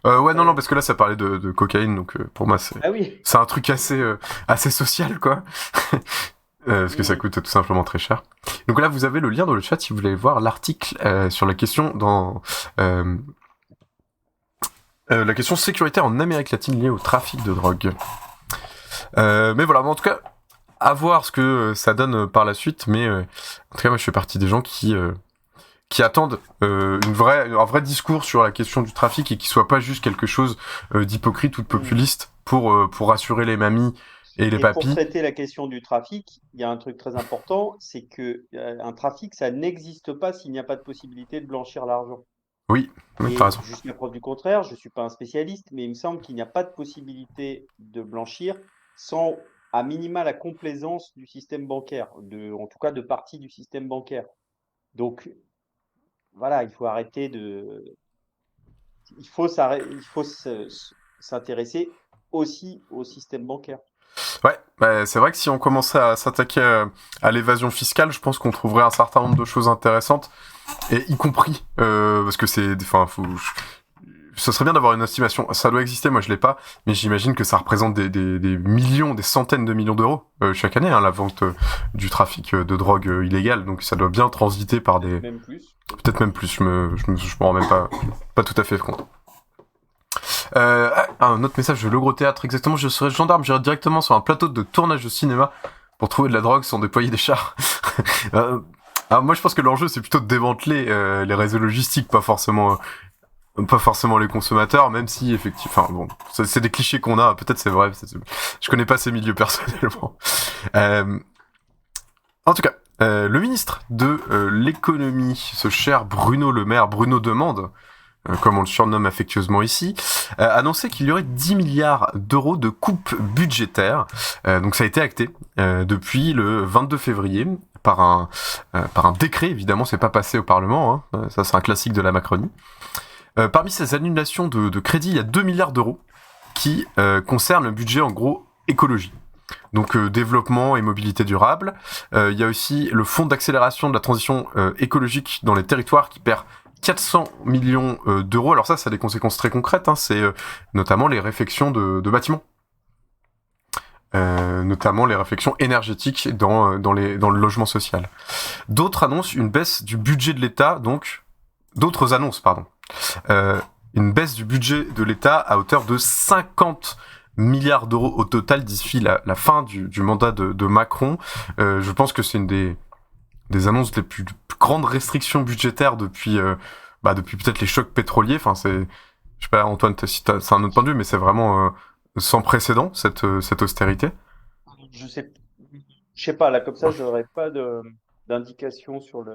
Non, parce que là, ça parlait de cocaïne, donc pour moi, c'est c'est un truc assez social, quoi. Parce que ça coûte tout simplement très cher. Donc là, vous avez le lien dans le chat si vous voulez voir l'article sur la question la question sécuritaire en Amérique latine liée au trafic de drogue. Mais voilà, en tout cas, à voir ce que ça donne par la suite, mais en tout cas, moi, je fais partie des gens qui attendent un vrai discours sur la question du trafic et qui soit pas juste quelque chose d'hypocrite ou de populiste pour rassurer les mamies et les papis. Pour traiter la question du trafic, il y a un truc très important, c'est que un trafic, ça n'existe pas s'il n'y a pas de possibilité de blanchir l'argent. Oui, t'as raison. Jusqu'à preuve du contraire, je ne suis pas un spécialiste, mais il me semble qu'il n'y a pas de possibilité de blanchir sans, à minima, la complaisance du système bancaire, en tout cas de partie du système bancaire. Donc, voilà, il faut arrêter il faut s'intéresser aussi au système bancaire. Ouais, bah, c'est vrai que si on commençait à s'attaquer à l'évasion fiscale, je pense qu'on trouverait un certain nombre de choses intéressantes, et y compris parce que ce serait bien d'avoir une estimation. Ça doit exister, moi je l'ai pas, mais j'imagine que ça représente des millions, des centaines de millions d'euros chaque année, hein, la vente du trafic de drogue illégale. Donc ça doit bien transiter par des... Même plus. Peut-être même plus, je me rends même pas tout à fait compte. Un autre message de Le Gros Théâtre, exactement, je serais gendarme, j'irais directement sur un plateau de tournage de cinéma pour trouver de la drogue sans déployer des chars. Alors moi je pense que l'enjeu c'est plutôt de démanteler les réseaux logistiques, pas forcément les consommateurs, même si effectivement, enfin bon, c'est des clichés qu'on a, peut-être c'est vrai, je connais pas ces milieux personnellement. En tout cas, le ministre de l'économie, ce cher Bruno Le Maire, Bruno Demande, comme on le surnomme affectueusement ici, a annoncé qu'il y aurait 10 milliards d'euros de coupes budgétaires. Donc ça a été acté depuis le 22 février par un décret, évidemment, c'est pas passé au Parlement, hein, ça c'est un classique de la Macronie. Parmi ces annulations de crédit, il y a 2 milliards d'euros qui concernent le budget, en gros, écologie. Donc développement et mobilité durable. Il y a aussi le fonds d'accélération de la transition écologique dans les territoires qui perd 400 millions d'euros. Alors ça a des conséquences très concrètes, hein. C'est notamment les réfections de bâtiments. Notamment les réfections énergétiques dans le logement social. D'autres annoncent une baisse du budget de l'État, d'autres annonces, pardon. Une baisse du budget de l'État à hauteur de 50 milliards d'euros au total d'ici la fin du mandat de Macron. Je pense que c'est une des annonces les plus grandes restrictions budgétaires depuis peut-être les chocs pétroliers. Enfin, je sais pas, Antoine, c'est un autre point de vue, mais c'est vraiment sans précédent, cette austérité. Je sais pas, là, comme ça, j'aurais pas d'indication sur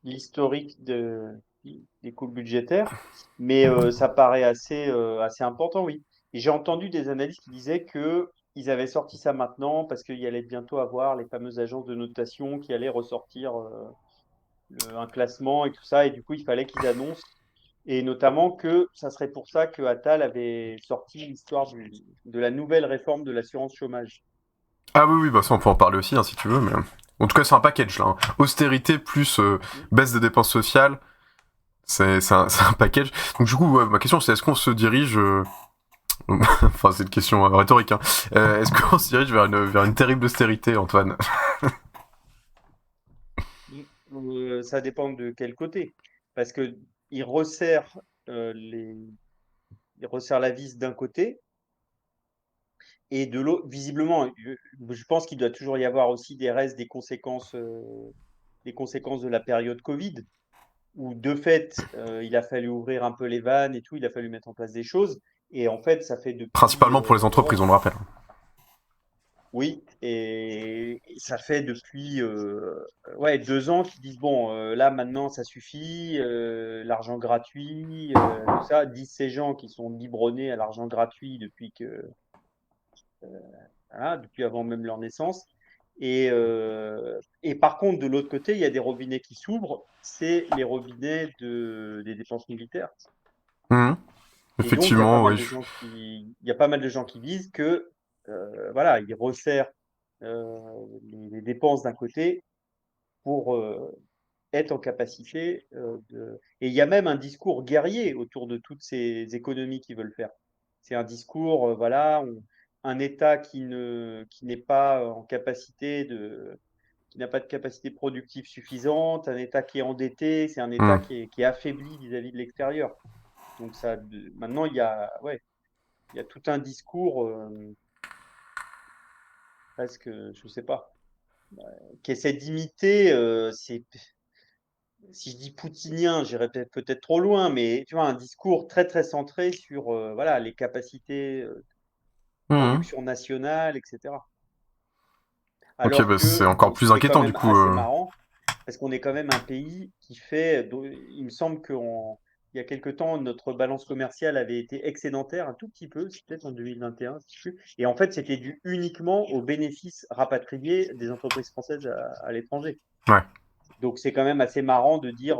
l'historique des coupes budgétaires, mais ça paraît assez important, oui. Et j'ai entendu des analystes qui disaient que ils avaient sorti ça maintenant parce qu'il y allait bientôt avoir les fameuses agences de notation qui allaient ressortir un classement et tout ça, et du coup, il fallait qu'ils annoncent, et notamment que ça serait pour ça que Attal avait sorti l'histoire de la nouvelle réforme de l'assurance chômage. Ah oui, bah ça on peut en parler aussi, hein, si tu veux, mais en tout cas c'est un package là, hein. Austérité plus baisse des dépenses sociales, c'est un package. Donc du coup, ouais, ma question c'est est-ce qu'on se dirige enfin c'est une question rhétorique, hein. Est-ce qu'on se dirige vers une terrible austérité, Antoine? Ça dépend de quel côté, parce que il resserre la vis d'un côté, et de l'autre, visiblement, je pense qu'il doit toujours y avoir aussi des restes des conséquences de la période Covid, où de fait, il a fallu ouvrir un peu les vannes et tout, il a fallu mettre en place des choses, et en fait, ça fait depuis... Principalement pour les entreprises, on le rappelle. Oui, et ça fait depuis 2 ans qu'ils disent, bon, là maintenant ça suffit, l'argent gratuit, tout ça, disent ces gens qui sont biberonnés à l'argent gratuit depuis avant même leur naissance. Et par contre, de l'autre côté, il y a des robinets qui s'ouvrent, c'est les robinets des dépenses militaires. Effectivement, oui. Il y a pas mal de gens qui disent que ils resserrent les dépenses d'un côté pour être en capacité Et il y a même un discours guerrier autour de toutes ces économies qu'ils veulent faire. C'est un discours, un État qui n'est pas en capacité qui n'a pas de capacité productive suffisante, un État qui est endetté, c'est un État qui est affaibli vis-à-vis de l'extérieur. Donc maintenant, il y a tout un discours presque, je sais pas, qui essaie d'imiter, si je dis poutinien, j'irais peut-être trop loin, mais tu vois, un discours très très centré sur les capacités de production nationale, etc. Alors ok, bah c'est encore plus inquiétant du coup. C'est marrant, parce qu'on est quand même un pays qui fait, il me semble il y a quelque temps, notre balance commerciale avait été excédentaire un tout petit peu, c'est peut-être en 2021, je sais plus. Et en fait, c'était dû uniquement aux bénéfices rapatriés des entreprises françaises à l'étranger. Ouais. Donc c'est quand même assez marrant de dire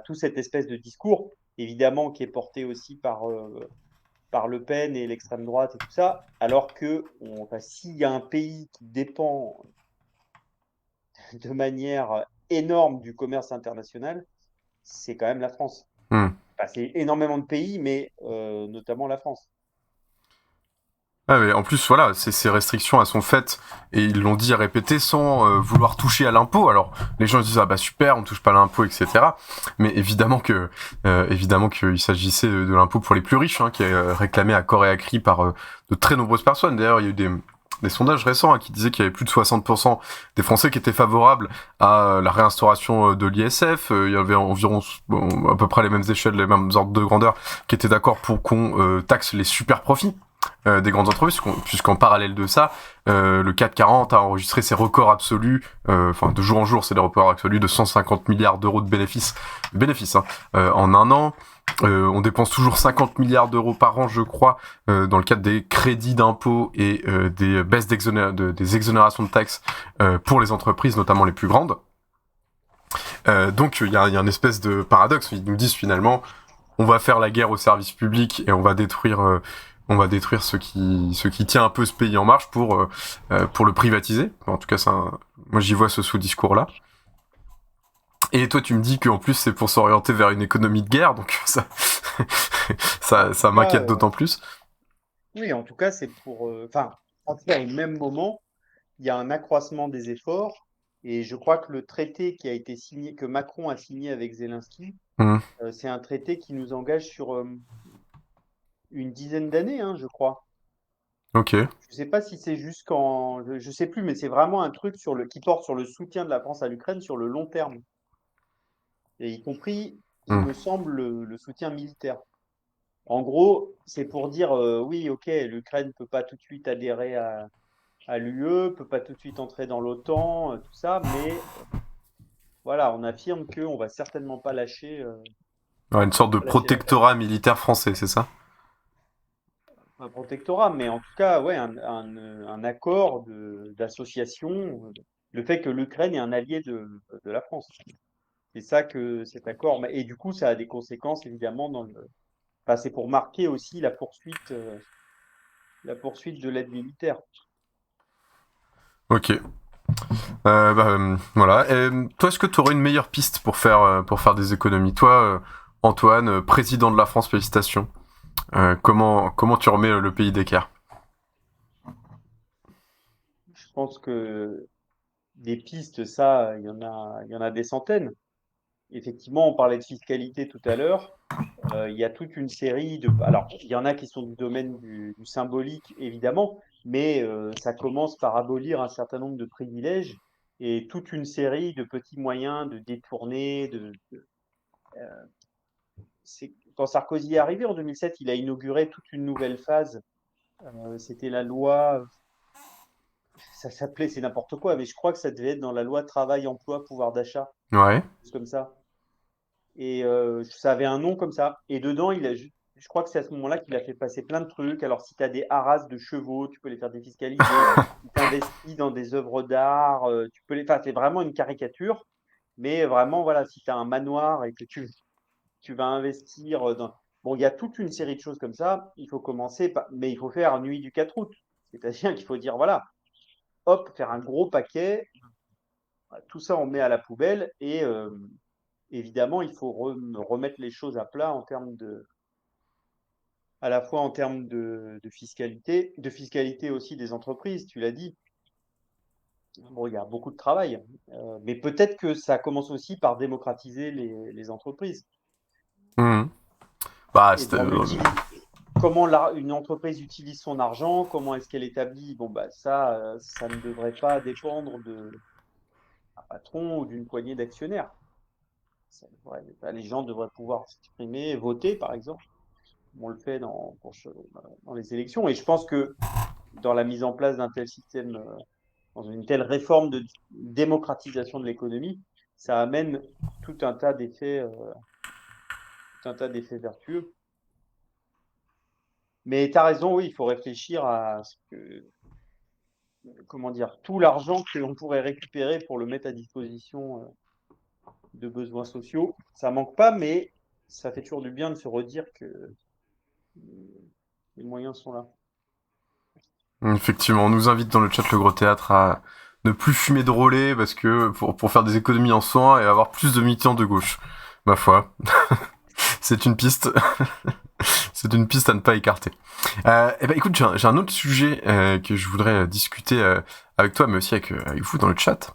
tout cette espèce de discours, évidemment, qui est porté aussi par Le Pen et l'extrême droite et tout ça, alors que s'il y a un pays qui dépend de manière énorme du commerce international, c'est quand même la France. c'est énormément de pays, mais notamment la France. Ah, mais en plus, voilà, ces restrictions, elles sont faites, et ils l'ont dit et répété, sans vouloir toucher à l'impôt. Alors, les gens disent, ah bah super, on touche pas à l'impôt, etc. Mais évidemment qu'il s'agissait de l'impôt pour les plus riches, hein, qui est réclamé à corps et à cri par de très nombreuses personnes. D'ailleurs, il y a eu des sondages récents qui disaient qu'il y avait plus de 60% des Français qui étaient favorables à la réinstauration de l'ISF. Il y avait environ à peu près les mêmes échelles, les mêmes ordres de grandeur, qui étaient d'accord pour qu'on taxe les super profits des grandes entreprises, puisqu'en parallèle de ça, le CAC 40 a enregistré ses records absolus, de jour en jour, c'est des records absolus de 150 milliards d'euros de bénéfices en un an. On dépense toujours 50 milliards d'euros par an, je crois, dans le cadre des crédits d'impôts et des baisses des exonérations de taxes pour les entreprises, notamment les plus grandes. Donc il y a une espèce de paradoxe. Ils nous disent finalement, on va faire la guerre au service public et on va détruire ce qui tient un peu ce pays en marche pour le privatiser. En tout cas, moi j'y vois ce sous-discours-là. Et toi, tu me dis qu'en plus, c'est pour s'orienter vers une économie de guerre, donc ça m'inquiète d'autant plus. Oui, en tout cas, c'est pour... en tout cas, au même moment, il y a un accroissement des efforts, et je crois que le traité qui a été signé, que Macron a signé avec Zelensky, c'est un traité qui nous engage sur une dizaine d'années, je crois. Ok. Je ne sais pas si c'est jusqu'en... Je sais plus, mais c'est vraiment un truc qui porte sur le soutien de la France à l'Ukraine sur le long terme. Et y compris, il me semble, le soutien militaire. En gros, c'est pour dire, oui, ok, l'Ukraine ne peut pas tout de suite adhérer à l'UE, ne peut pas tout de suite entrer dans l'OTAN, tout ça, mais voilà, on affirme qu'on ne va certainement pas lâcher... une sorte de protectorat militaire français, c'est ça? Un protectorat, mais en tout cas, ouais, un accord d'association, le fait que l'Ukraine est un allié de la France. C'est ça que cet accord, et du coup, ça a des conséquences évidemment c'est pour marquer aussi la poursuite de l'aide militaire. Ok. Voilà. Toi, est-ce que tu aurais une meilleure piste pour faire des économies? Toi, Antoine, président de la France, félicitations. Comment tu remets le pays d'équerre? Je pense que des pistes, ça, il y en a des centaines. Effectivement, on parlait de fiscalité tout à l'heure. Il y a toute une série de... Alors, il y en a qui sont du domaine du symbolique, évidemment, mais ça commence par abolir un certain nombre de privilèges et toute une série de petits moyens de détourner. Quand Sarkozy est arrivé en 2007, il a inauguré toute une nouvelle phase. C'était la loi... Ça s'appelait, c'est n'importe quoi, mais je crois que ça devait être dans la loi travail, emploi, pouvoir d'achat. Ouais. Comme ça. Et ça avait un nom comme ça. Et dedans, je crois que c'est à ce moment-là qu'il a fait passer plein de trucs. Alors, si tu as des harasses de chevaux, tu peux les faire défiscaliser. Si tu investis dans des œuvres d'art, tu peux les... Enfin, c'est vraiment une caricature. Mais vraiment, voilà, si tu as un manoir et que tu vas investir dans... Bon, il y a toute une série de choses comme ça. Il faut commencer, mais il faut faire nuit du 4 août. C'est-à-dire qu'il faut dire, voilà, hop, faire un gros paquet. Tout ça, on met à la poubelle et... évidemment, il faut remettre les choses à plat à la fois en termes de fiscalité aussi des entreprises, tu l'as dit. Bon, il y a beaucoup de travail, mais peut-être que ça commence aussi par démocratiser les entreprises. Comment une entreprise utilise son argent, comment est-ce qu'elle établit, ça ne devrait pas dépendre d'un patron ou d'une poignée d'actionnaires. Les gens devraient pouvoir s'exprimer, voter par exemple. On le fait dans les élections. Et je pense que dans la mise en place d'un tel système, dans une telle réforme de démocratisation de l'économie, ça amène tout un tas d'effets vertueux. Mais tu as raison, oui, il faut réfléchir à ce que, tout l'argent que l'on pourrait récupérer pour le mettre à disposition de besoins sociaux, ça manque pas, mais ça fait toujours du bien de se redire que les moyens sont là. Effectivement, on nous invite dans le chat Le Gros Théâtre à ne plus fumer de relais parce que pour faire des économies en soins et avoir plus de militants de gauche, ma foi. C'est une piste. C'est une piste à ne pas écarter. Écoute, j'ai un autre sujet que je voudrais discuter avec toi, mais aussi avec vous dans le chat.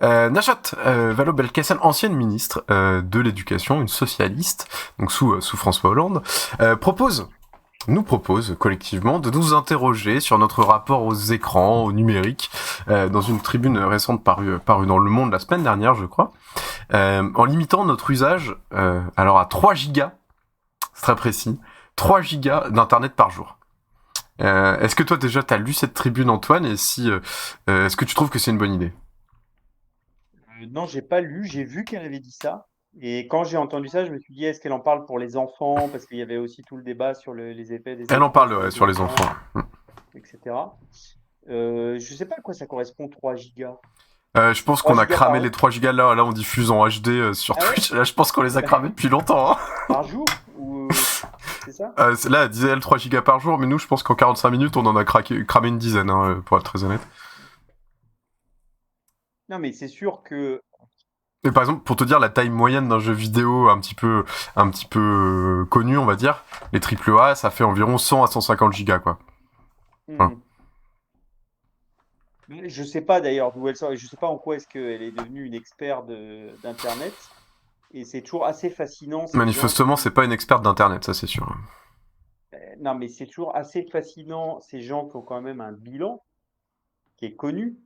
Najat Vallaud-Belkacem, ancienne ministre de l'Éducation, une socialiste, donc sous François Hollande, nous propose collectivement de nous interroger sur notre rapport aux écrans, au numérique, dans une tribune récente parue dans Le Monde la semaine dernière, je crois, en limitant notre usage alors à 3 gigas, c'est très précis, 3 gigas d'internet par jour. Est-ce que toi déjà t'as lu cette tribune, Antoine, et si est-ce que tu trouves que c'est une bonne idée? Non, j'ai pas lu, j'ai vu qu'elle avait dit ça. Et quand j'ai entendu ça, je me suis dit, est-ce qu'elle en parle pour les enfants? Parce qu'il y avait aussi tout le débat sur les effets des Elle en écrans parle sur les enfants, etc. Je sais pas à quoi ça correspond 3 gigas. Je pense 3 qu'on a gigas cramé par les 3 gigas là on diffuse en HD sur Ah ouais Twitch. Là, je pense qu'on les a cramés depuis longtemps. Hein. Par jour ou c'est ça? Là, elle disait elle 3 gigas par jour, mais nous, je pense qu'en 45 minutes, on en a cramé une dizaine, hein, pour être très honnête. Non, mais c'est sûr que Et par exemple, pour te dire la taille moyenne d'un jeu vidéo un petit peu connu, on va dire, les AAA, ça fait environ 100 à 150 gigas, quoi. Voilà. Je sais pas d'ailleurs d'où elle sort, et je sais pas en quoi est-ce qu'elle est devenue une experte d'Internet. Et c'est toujours assez fascinant. Manifestement, c'est pas une experte d'Internet, ça c'est sûr. Non, mais c'est toujours assez fascinant, ces gens qui ont quand même un bilan qui est connu,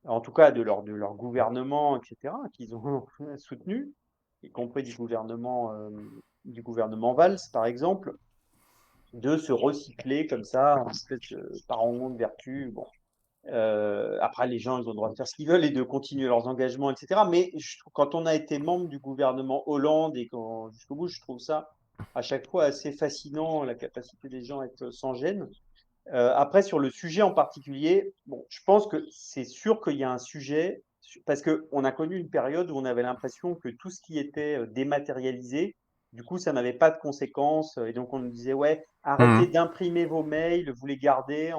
en tout cas de leur gouvernement, etc., qu'ils ont soutenu, y compris du gouvernement Valls, par exemple, de se recycler comme ça, en espèce de parangon de vertu. Bon. Après, les gens, ils ont le droit de faire ce qu'ils veulent et de continuer leurs engagements, etc. Mais quand on a été membre du gouvernement Hollande et jusqu'au bout, je trouve ça à chaque fois assez fascinant, la capacité des gens à être sans gêne. Après, sur le sujet en particulier, bon, je pense que c'est sûr qu'il y a un sujet, parce qu'on a connu une période où on avait l'impression que tout ce qui était dématérialisé, du coup, ça n'avait pas de conséquences. Et donc, on nous disait, ouais, arrêtez d'imprimer vos mails, vous les gardez.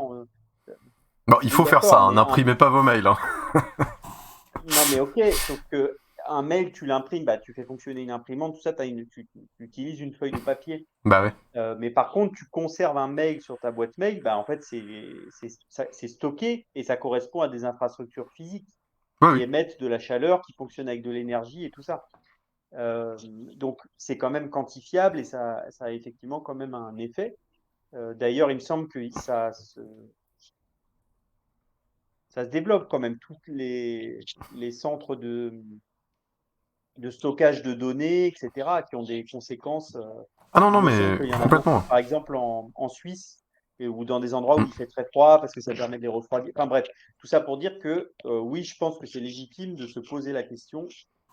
Bon, il faut faire ça, hein, n'imprimez pas vos mails. Hein. Non, mais ok, sauf que un mail, tu l'imprimes, bah, tu fais fonctionner une imprimante, tout ça, tu utilises une feuille de papier. Bah ouais. Mais par contre, tu conserves un mail sur ta boîte mail, bah, en fait, c'est stocké et ça correspond à des infrastructures physiques qui émettent de la chaleur, qui fonctionnent avec de l'énergie et tout ça. Donc, c'est quand même quantifiable et ça a effectivement quand même un effet. D'ailleurs, il me semble que ça se développe quand même, tous les centres de stockage de données, etc., qui ont des conséquences. Ah non, mais complètement. Par exemple, en Suisse, ou dans des endroits où il fait très froid, parce que ça permet de les refroidir. Enfin bref, tout ça pour dire que oui, je pense que c'est légitime de se poser la question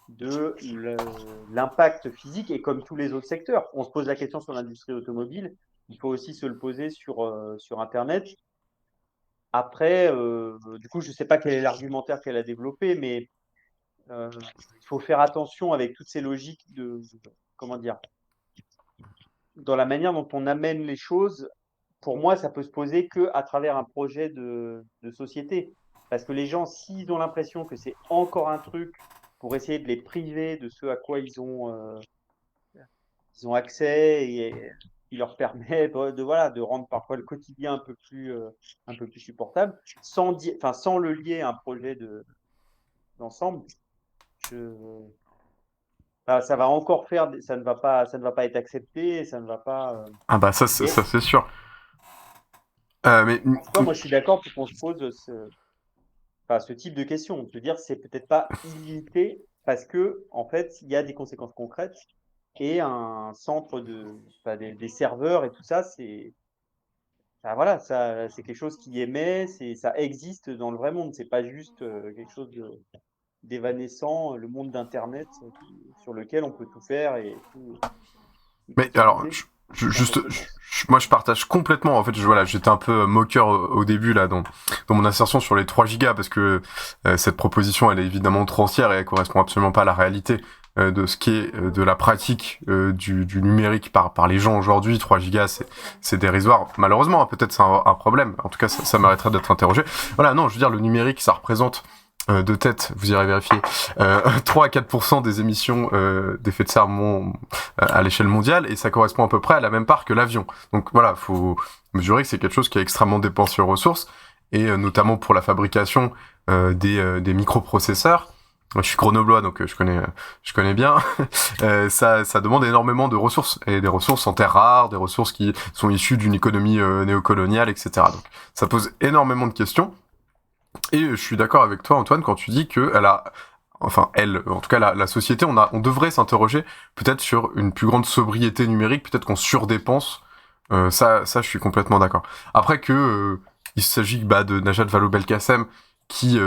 de l'impact physique, et comme tous les autres secteurs, on se pose la question sur l'industrie automobile, il faut aussi se le poser sur Internet. Après, du coup, je ne sais pas quel est l'argumentaire qu'elle a développé, mais il faut faire attention avec toutes ces logiques comment dire, dans la manière dont on amène les choses. Pour moi, ça peut se poser qu'à travers un projet de société. Parce que les gens, s'ils ont l'impression que c'est encore un truc pour essayer de les priver de ce à quoi ils ont accès et qui leur permet de rendre parfois le quotidien un peu plus supportable, sans le lier à un projet d'ensemble, ça va encore ça ne va pas être accepté, ça ne va pas. Ah bah ça c'est sûr. Mais moi je suis d'accord pour qu'on se pose ce type de questions. Je veux dire, c'est peut-être pas illimité parce que en fait il y a des conséquences concrètes et un centre des serveurs et tout ça, c'est quelque chose qui émet, ça existe dans le vrai monde, c'est pas juste quelque chose d'évanescent, le monde d'Internet sur lequel on peut tout faire et tout. Mais alors, moi je partage complètement. En fait, j'étais un peu moqueur au début là dans mon assertion sur les 3 gigas parce que cette proposition elle est évidemment outrancière et elle correspond absolument pas à la réalité de ce qui est de la pratique du numérique par les gens aujourd'hui. 3 gigas c'est dérisoire. Malheureusement, peut-être c'est un problème. En tout cas, ça mériterait d'être interrogé. Voilà, non, je veux dire le numérique ça représente de tête, vous irez vérifier, 3 à 4% des émissions d'effet de serre à l'échelle mondiale, et ça correspond à peu près à la même part que l'avion. Donc voilà, faut mesurer que c'est quelque chose qui est extrêmement dépensier en ressources, et notamment pour la fabrication des microprocesseurs. Moi, je suis grenoblois, donc je connais bien. Ça demande énormément de ressources, et des ressources en terres rares, des ressources qui sont issues d'une économie néocoloniale, etc. Donc ça pose énormément de questions. Et je suis d'accord avec toi, Antoine, quand tu dis que en tout cas la société, on devrait s'interroger peut-être sur une plus grande sobriété numérique, peut-être qu'on surdépense. Ça, je suis complètement d'accord. Après il s'agit de Najat Vallaud-Belkacem qui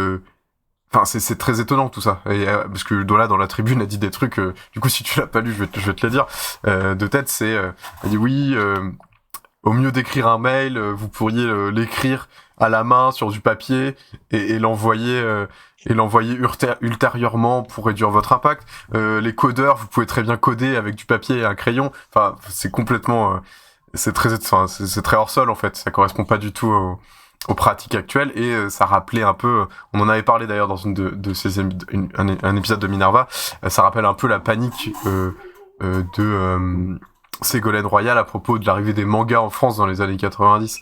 c'est très étonnant tout ça, parce que Dola dans la tribune a dit des trucs, du coup si tu l'as pas lu, je vais te les dire, de tête elle dit oui, au mieux d'écrire un mail, vous pourriez l'écrire à la main sur du papier et l'envoyer ultérieurement pour réduire votre impact. Les codeurs, vous pouvez très bien coder avec du papier et un crayon. Enfin, c'est complètement, c'est très hors sol en fait. Ça correspond pas du tout aux pratiques actuelles, et ça rappelait un peu, on en avait parlé d'ailleurs dans un épisode de Minerva, ça rappelle un peu la panique de Ségolène Royal à propos de l'arrivée des mangas en France dans les années 90.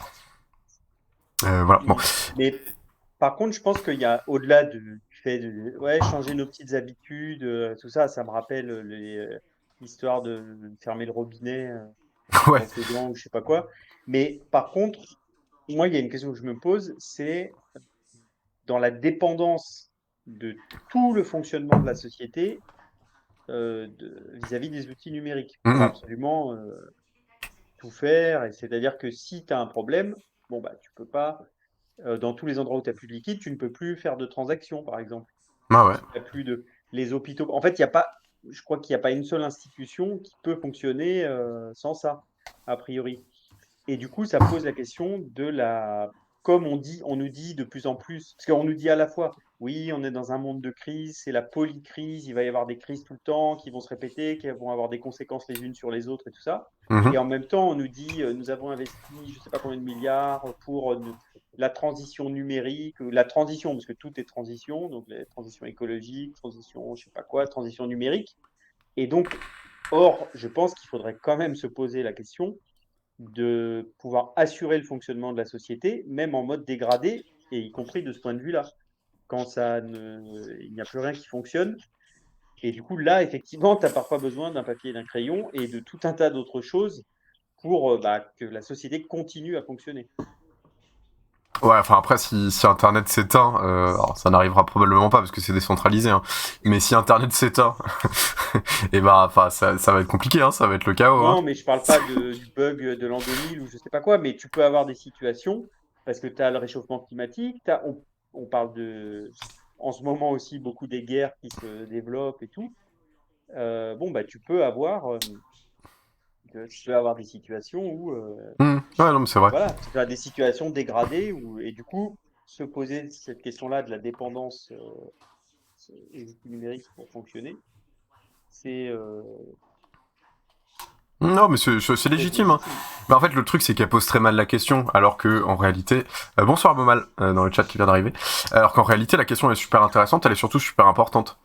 Voilà. Bon. Mais par contre, je pense qu'il y a au-delà du fait de changer nos petites habitudes, tout ça, ça me rappelle l'histoire de fermer le robinet ouais. ou je sais pas quoi. Mais par contre, moi, il y a une question que je me pose, c'est dans la dépendance de tout le fonctionnement de la société vis-à-vis des outils numériques. On peut absolument tout faire, et c'est-à-dire que si tu as un problème, tu peux pas, dans tous les endroits où tu n'as plus de liquide, tu ne peux plus faire de transactions, par exemple. Ah ouais. Il y a plus de les hôpitaux. En fait, je crois qu'il n'y a pas une seule institution qui peut fonctionner sans ça, a priori. Et du coup, ça pose la question comme on nous dit de plus en plus, parce qu'on nous dit à la fois, oui, on est dans un monde de crise, c'est la polycrise, il va y avoir des crises tout le temps, qui vont se répéter, qui vont avoir des conséquences les unes sur les autres et tout ça. Et en même temps, on nous dit, nous avons investi je ne sais pas combien de milliards pour la transition numérique, la transition, parce que tout est transition, donc la transition écologique, transition, je ne sais pas quoi, transition numérique. Et donc, je pense qu'il faudrait quand même se poser la question de pouvoir assurer le fonctionnement de la société, même en mode dégradé, et y compris de ce point de vue-là, quand il n'y a plus rien qui fonctionne. Et du coup, là, effectivement, tu as parfois besoin d'un papier et d'un crayon et de tout un tas d'autres choses pour que la société continue à fonctionner. Ouais, enfin après, si Internet s'éteint, alors ça n'arrivera probablement pas parce que c'est décentralisé, hein, mais si Internet s'éteint, et ça va être compliqué, hein, ça va être le chaos. Non, mais je parle pas du bug de l'an 2000 ou je sais pas quoi, mais tu peux avoir des situations, parce que tu as le réchauffement climatique, on parle en ce moment aussi beaucoup des guerres qui se développent et tout. Tu peux avoir des situations où ouais, non, mais c'est vrai. Voilà, tu as des situations dégradées et du coup se poser cette question-là de la dépendance des outils numériques pour fonctionner, c'est non, mais c'est légitime. Hein. Mais en fait, le truc, c'est qu'elle pose très mal la question, alors que en réalité, bonsoir Bomal dans le chat qui vient d'arriver. Alors qu'en réalité, la question est super intéressante, elle est surtout super importante.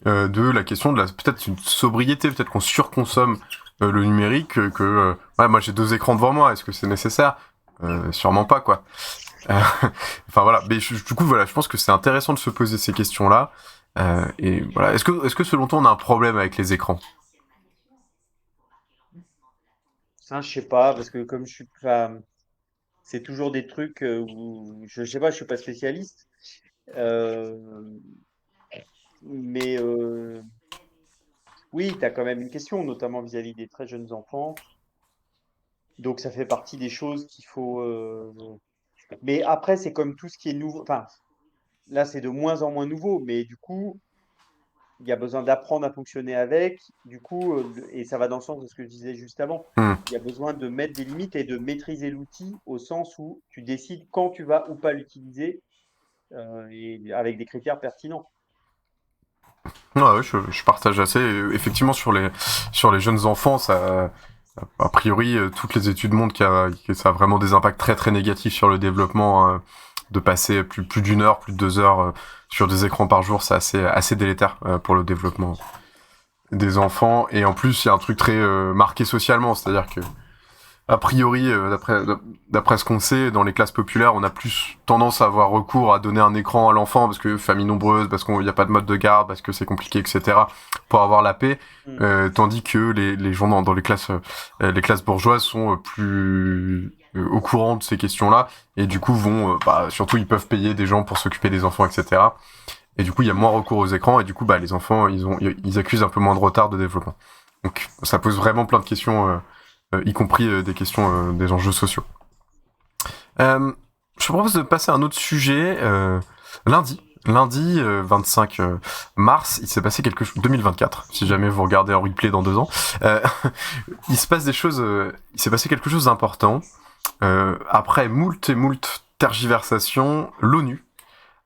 De la question de peut-être une sobriété, peut-être qu'on surconsomme le numérique, moi j'ai 2 écrans devant moi, est-ce que c'est nécessaire ? Sûrement pas, quoi. Enfin voilà, mais du coup voilà, je pense que c'est intéressant de se poser ces questions-là. Et voilà, est-ce que selon toi on a un problème avec les écrans ? Ça, je sais pas, parce que comme je suis pas, c'est toujours des trucs où je sais pas, je suis pas spécialiste, mais oui, tu as quand même une question, notamment vis-à-vis des très jeunes enfants. Donc ça fait partie des choses qu'il faut. Mais après, c'est comme tout ce qui est nouveau. Enfin, là, c'est de moins en moins nouveau, mais du coup, il y a besoin d'apprendre à fonctionner avec. Du coup, et ça va dans le sens de ce que je disais juste avant. Il y a besoin de mettre des limites et de maîtriser l'outil au sens où tu décides quand tu vas ou pas l'utiliser et avec des critères pertinents. Ouais, je partage assez. Effectivement, sur les jeunes enfants, ça, a priori, toutes les études montrent que ça a vraiment des impacts très très négatifs sur le développement, de passer plus d'1 heure, plus de 2 heures sur des écrans par jour, c'est assez délétère pour le développement des enfants. Et en plus, il y a un truc très marqué socialement, c'est-à-dire que a priori, d'après ce qu'on sait, dans les classes populaires, on a plus tendance à avoir recours à donner un écran à l'enfant parce que famille nombreuse, parce qu'il n'y a pas de mode de garde, parce que c'est compliqué, etc. pour avoir la paix. Tandis que les gens dans les classes bourgeoises sont plus au courant de ces questions-là et du coup surtout ils peuvent payer des gens pour s'occuper des enfants, etc. Et du coup, il y a moins recours aux écrans et du coup, les enfants, ils accusent un peu moins de retard de développement. Donc, ça pose vraiment plein de questions. Y compris des questions des enjeux sociaux. Je vous propose de passer à un autre sujet. Lundi 25 mars, il s'est passé quelque chose. 2024, si jamais vous regardez en replay dans 2 ans. Il s'est passé quelque chose d'important. Après moult tergiversations, l'ONU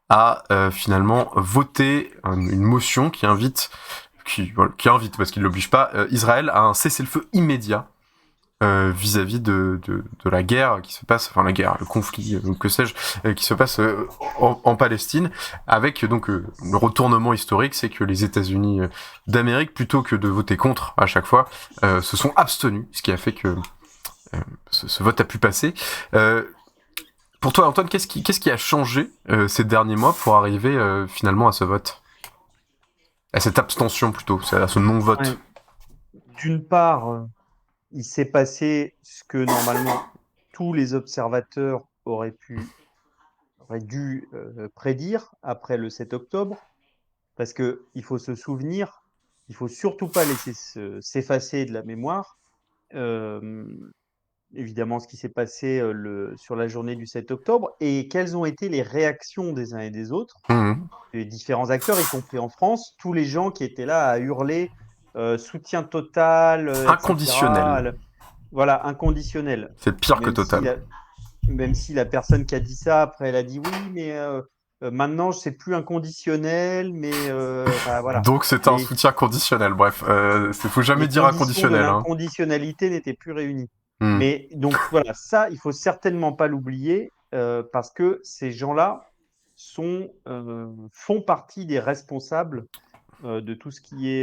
a finalement voté une motion qui invite, parce qu'il l'oblige pas, Israël à un cessez-le-feu immédiat vis-à-vis de la guerre qui se passe, enfin la guerre, le conflit, que sais-je, qui se passe en Palestine, avec donc le retournement historique, c'est que les États-Unis d'Amérique, plutôt que de voter contre à chaque fois, se sont abstenus, ce qui a fait que ce vote a pu passer. Pour toi, Antoine, qu'est-ce qui a changé ces derniers mois pour arriver finalement à ce vote, à cette abstention plutôt, à ce non-vote? Ouais. D'une part, il s'est passé ce que normalement tous les observateurs auraient dû prédire après le 7 octobre, parce que il faut se souvenir, il faut surtout pas laisser s'effacer de la mémoire. Évidemment, ce qui s'est passé sur la journée du 7 octobre et quelles ont été les réactions des uns et des autres, des différents acteurs, y compris en France, tous les gens qui étaient là à hurler soutien total, inconditionnel. etc. Voilà, inconditionnel. C'est pire que total. Même si la personne qui a dit ça, après, elle a dit oui, mais maintenant, c'est plus inconditionnel, mais voilà. Donc, c'était un soutien conditionnel. Bref, il faut jamais dire inconditionnel. L'inconditionnalité n'était plus réunie. Mais donc, voilà, ça, il faut certainement pas l'oublier, parce que ces gens-là font partie des responsables de tout ce qui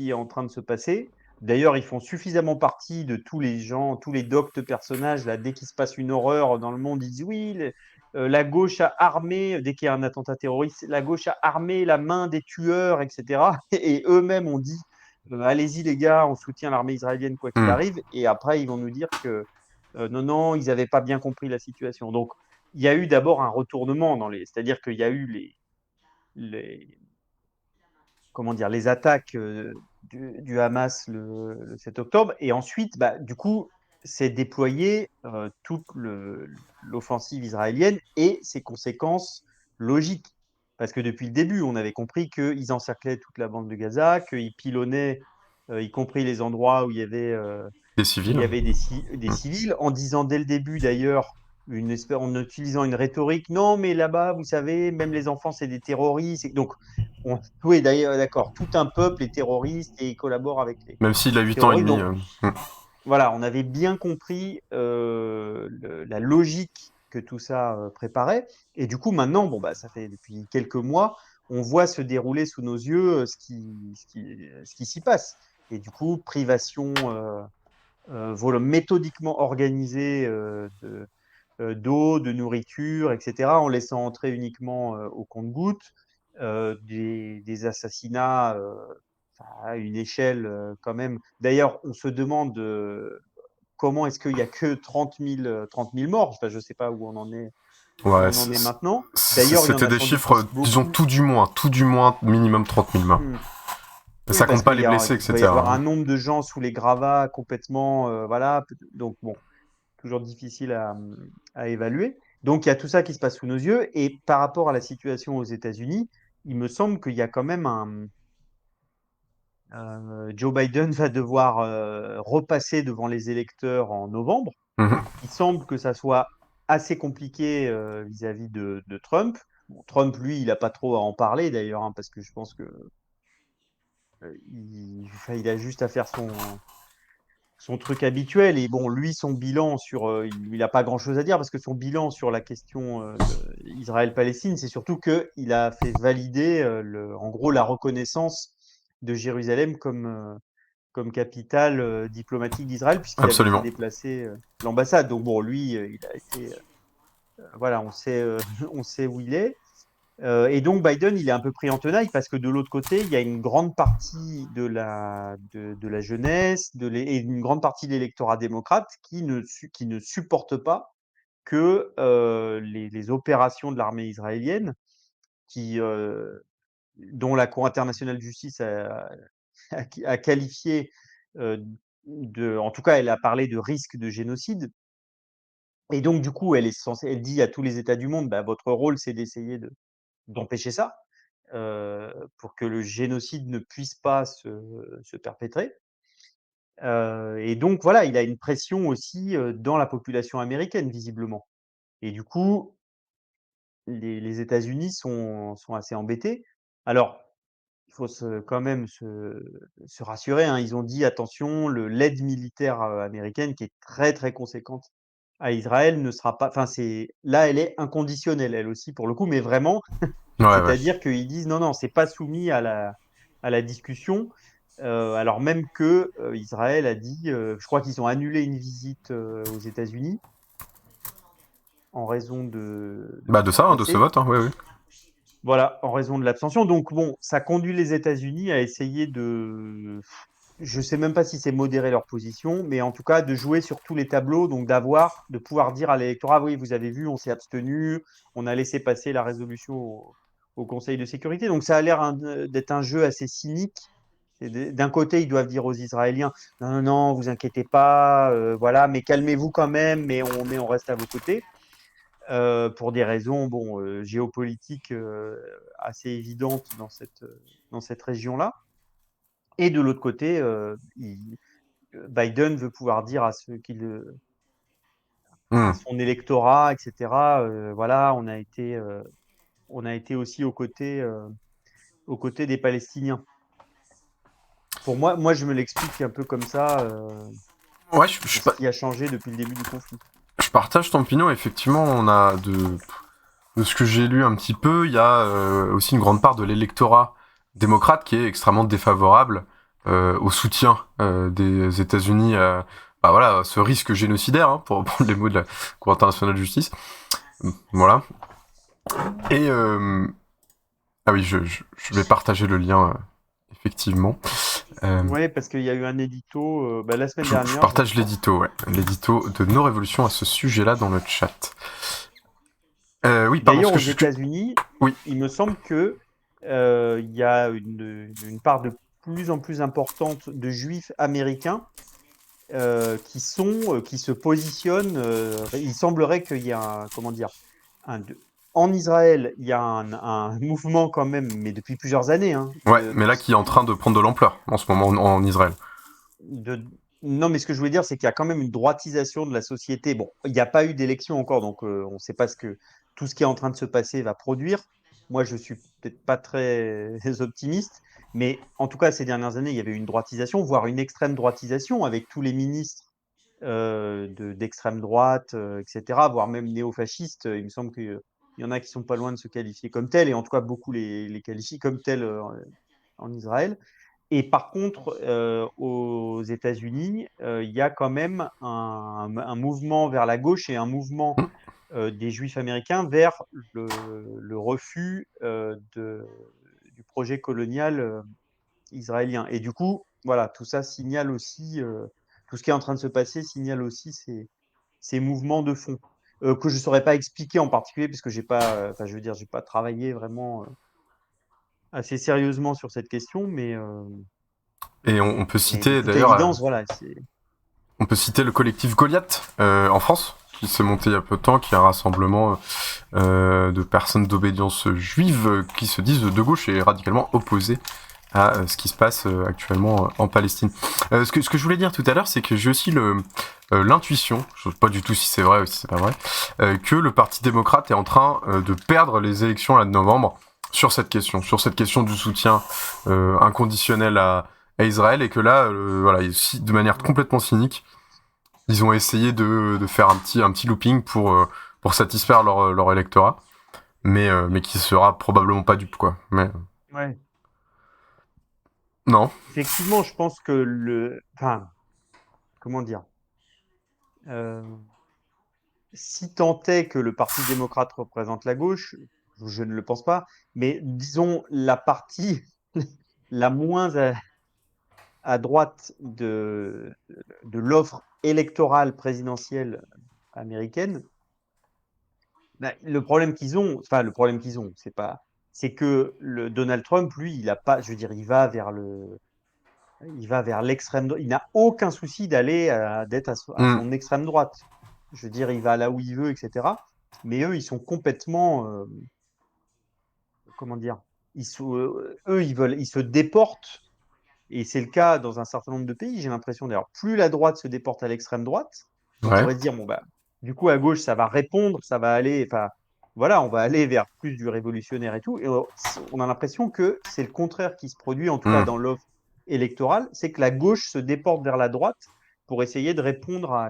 est en train de se passer. D'ailleurs, ils font suffisamment partie de tous les gens, tous les doctes personnages. Là, dès qu'il se passe une horreur dans le monde, ils disent oui, la gauche a armé, dès qu'il y a un attentat terroriste, la gauche a armé la main des tueurs, etc. Et eux-mêmes ont dit allez-y les gars, on soutient l'armée israélienne quoi qu'il arrive. Et après, ils vont nous dire que non, ils n'avaient pas bien compris la situation. Donc, il y a eu d'abord un retournement c'est-à-dire qu'il y a eu les attaques du Hamas le 7 octobre. Et ensuite, du coup, s'est déployée toute l'offensive israélienne et ses conséquences logiques. Parce que depuis le début, on avait compris qu'ils encerclaient toute la bande de Gaza, qu'ils pilonnaient, y compris les endroits où il y avait des civils, des civils, en disant dès le début d'ailleurs, en utilisant une rhétorique, non mais là-bas, vous savez, même les enfants, c'est des terroristes. Donc, oui, d'ailleurs, d'accord, tout un peuple est terroriste et collabore avec les. Même s'il a 8 ans et demi. Voilà, on avait bien compris la logique que tout ça préparait. Et du coup, maintenant, ça fait depuis quelques mois, on voit se dérouler sous nos yeux ce qui s'y passe. Et du coup, privation méthodiquement organisée d'eau, de nourriture, etc., en laissant entrer uniquement au compte-gouttes, des assassinats à une échelle quand même. D'ailleurs, on se demande comment est-ce qu'il n'y a que 30 000 morts. Enfin, je ne sais pas où on en est. Ouais, maintenant. D'ailleurs, c'était des chiffres, disons, tout du moins, minimum 30 000 morts. Ça compte pas les blessés, etc. Il va y avoir un nombre de gens sous les gravats complètement, voilà. Donc bon, toujours difficile à évaluer. Donc il y a tout ça qui se passe sous nos yeux. Et par rapport à la situation aux États-Unis, il me semble qu'il y a quand même Joe Biden va devoir repasser devant les électeurs en novembre. Il semble que ça soit assez compliqué vis-à-vis de Trump. Bon, Trump, lui, il n'a pas trop à en parler d'ailleurs, parce que je pense que il a juste à faire son truc habituel. Et bon, lui, son bilan il n'a pas grand-chose à dire parce que son bilan sur la question Israël-Palestine, c'est surtout qu'il a fait valider, en gros, la reconnaissance de Jérusalem comme capitale diplomatique d'Israël, puisqu'il avait fait déplacer l'ambassade. Donc bon, lui, il a été... voilà, on sait où il est. Et donc Biden, il est un peu pris en tenaille parce que de l'autre côté, il y a une grande partie de la jeunesse et une grande partie de l'électorat démocrate qui ne supporte pas que les opérations de l'armée israélienne, dont la Cour internationale de justice a qualifié, en tout cas, elle a parlé de risque de génocide. Et donc, du coup, elle dit à tous les États du monde, bah, votre rôle, c'est d'essayer d'empêcher ça, pour que le génocide ne puisse pas se perpétrer. Et donc, voilà, il a une pression aussi dans la population américaine, visiblement. Et du coup, les États-Unis sont assez embêtés. Alors, il faut quand même se rassurer, hein. Ils ont dit, attention, l'aide militaire américaine, qui est très, très conséquente à Israël, ne sera pas... Enfin, là, elle est inconditionnelle, elle aussi, pour le coup, mais vraiment... C'est-à-dire qu'ils disent non, c'est pas soumis à la discussion, alors même que Israël a dit, je crois qu'ils ont annulé une visite aux États-Unis en raison de ce vote, hein, oui. Voilà, en raison de l'abstention. Donc bon, ça conduit les États-Unis à essayer je sais même pas si c'est modérer leur position, mais en tout cas de jouer sur tous les tableaux, donc de pouvoir dire à l'électorat, oui, vous avez vu, on s'est abstenu, on a laissé passer la résolution au Conseil de sécurité. Donc ça a l'air d'être un jeu assez cynique. D'un côté, ils doivent dire aux Israéliens, non, vous inquiétez pas, voilà, mais calmez-vous quand même, mais on reste à vos côtés. Pour des raisons géopolitiques assez évidentes dans cette région-là. Et de l'autre côté, Biden veut pouvoir dire à ceux à son électorat, etc., voilà, on a été aussi aux côtés des Palestiniens. Pour moi, je me l'explique un peu comme ça. Ce qui a changé depuis le début du conflit. Je partage ton opinion, effectivement, on a de ce que j'ai lu un petit peu, il y a aussi une grande part de l'électorat démocrate qui est extrêmement défavorable au soutien des États-Unis à ce risque génocidaire, hein, pour reprendre les mots de la Cour internationale de justice. Voilà. Et ah oui, je vais partager le lien, effectivement. Oui, parce qu'il y a eu un édito la semaine dernière. Je partage l'édito de Nos Révolutions à ce sujet-là dans le chat. Oui, pardon. D'ailleurs, aux États-Unis, il me semble que il y a une part de plus en plus importante de Juifs américains qui se positionnent. Il semblerait qu'il y a en Israël, il y a un mouvement quand même, mais depuis plusieurs années. Hein, mais là qui est en train de prendre de l'ampleur en ce moment en Israël. Non, mais ce que je voulais dire, c'est qu'il y a quand même une droitisation de la société. Bon, il n'y a pas eu d'élection encore, donc on ne sait pas tout ce qui est en train de se passer va produire. Moi, je suis peut-être pas très optimiste, mais en tout cas, ces dernières années, il y avait une droitisation, voire une extrême droitisation, avec tous les ministres d'extrême droite, etc., voire même néofascistes. Il me semble qu'il y en a qui sont pas loin de se qualifier comme tels, et en tout cas, beaucoup les qualifient comme tels en Israël. Et par contre, aux États-Unis, il y a quand même un mouvement vers la gauche et un mouvement des Juifs américains vers le refus du projet colonial israélien. Et du coup, voilà, tout ça signale aussi, tout ce qui est en train de se passer signale aussi ces mouvements de fond que je ne saurais pas expliquer en particulier, puisque j'ai pas travaillé vraiment assez sérieusement sur cette question, mais et on peut citer d'ailleurs on peut citer le collectif Goliath en France, qui s'est monté il y a peu de temps, qui est un rassemblement de personnes d'obédience juive qui se disent de gauche et radicalement opposées à ce qui se passe actuellement en Palestine. Ce que je voulais dire tout à l'heure, c'est que j'ai aussi l'intuition, je ne sais pas du tout si c'est vrai ou si c'est pas vrai, que le Parti démocrate est en train de perdre les élections là de novembre sur cette question du soutien inconditionnel à à Israël et que là, voilà, de manière complètement cynique, ils ont essayé de faire un petit looping pour satisfaire leur électorat, mais qui sera probablement pas dupe, quoi. Mais Ouais. non. Effectivement, je pense que enfin, comment dire, si tant est que le Parti démocrate représente la gauche, je ne le pense pas, mais disons la partie la moins à droite de l'offre électorale présidentielle américaine, le problème qu'ils ont, c'est que Donald Trump, lui, il a pas, je veux dire, il va vers l'extrême droite. Il n'a aucun souci d'être à son extrême droite. Je veux dire, il va là où il veut, etc. Mais eux, ils sont complètement, comment dire, ils se déportent. Et c'est le cas dans un certain nombre de pays, j'ai l'impression. D'ailleurs, plus la droite se déporte à l'extrême droite, on pourrait se dire, bon, bah, du coup, à gauche, ça va répondre, ça va aller, enfin, voilà, on va aller vers plus du révolutionnaire et tout. Et on a l'impression que c'est le contraire qui se produit, en tout cas dans l'offre électorale, c'est que la gauche se déporte vers la droite pour essayer de répondre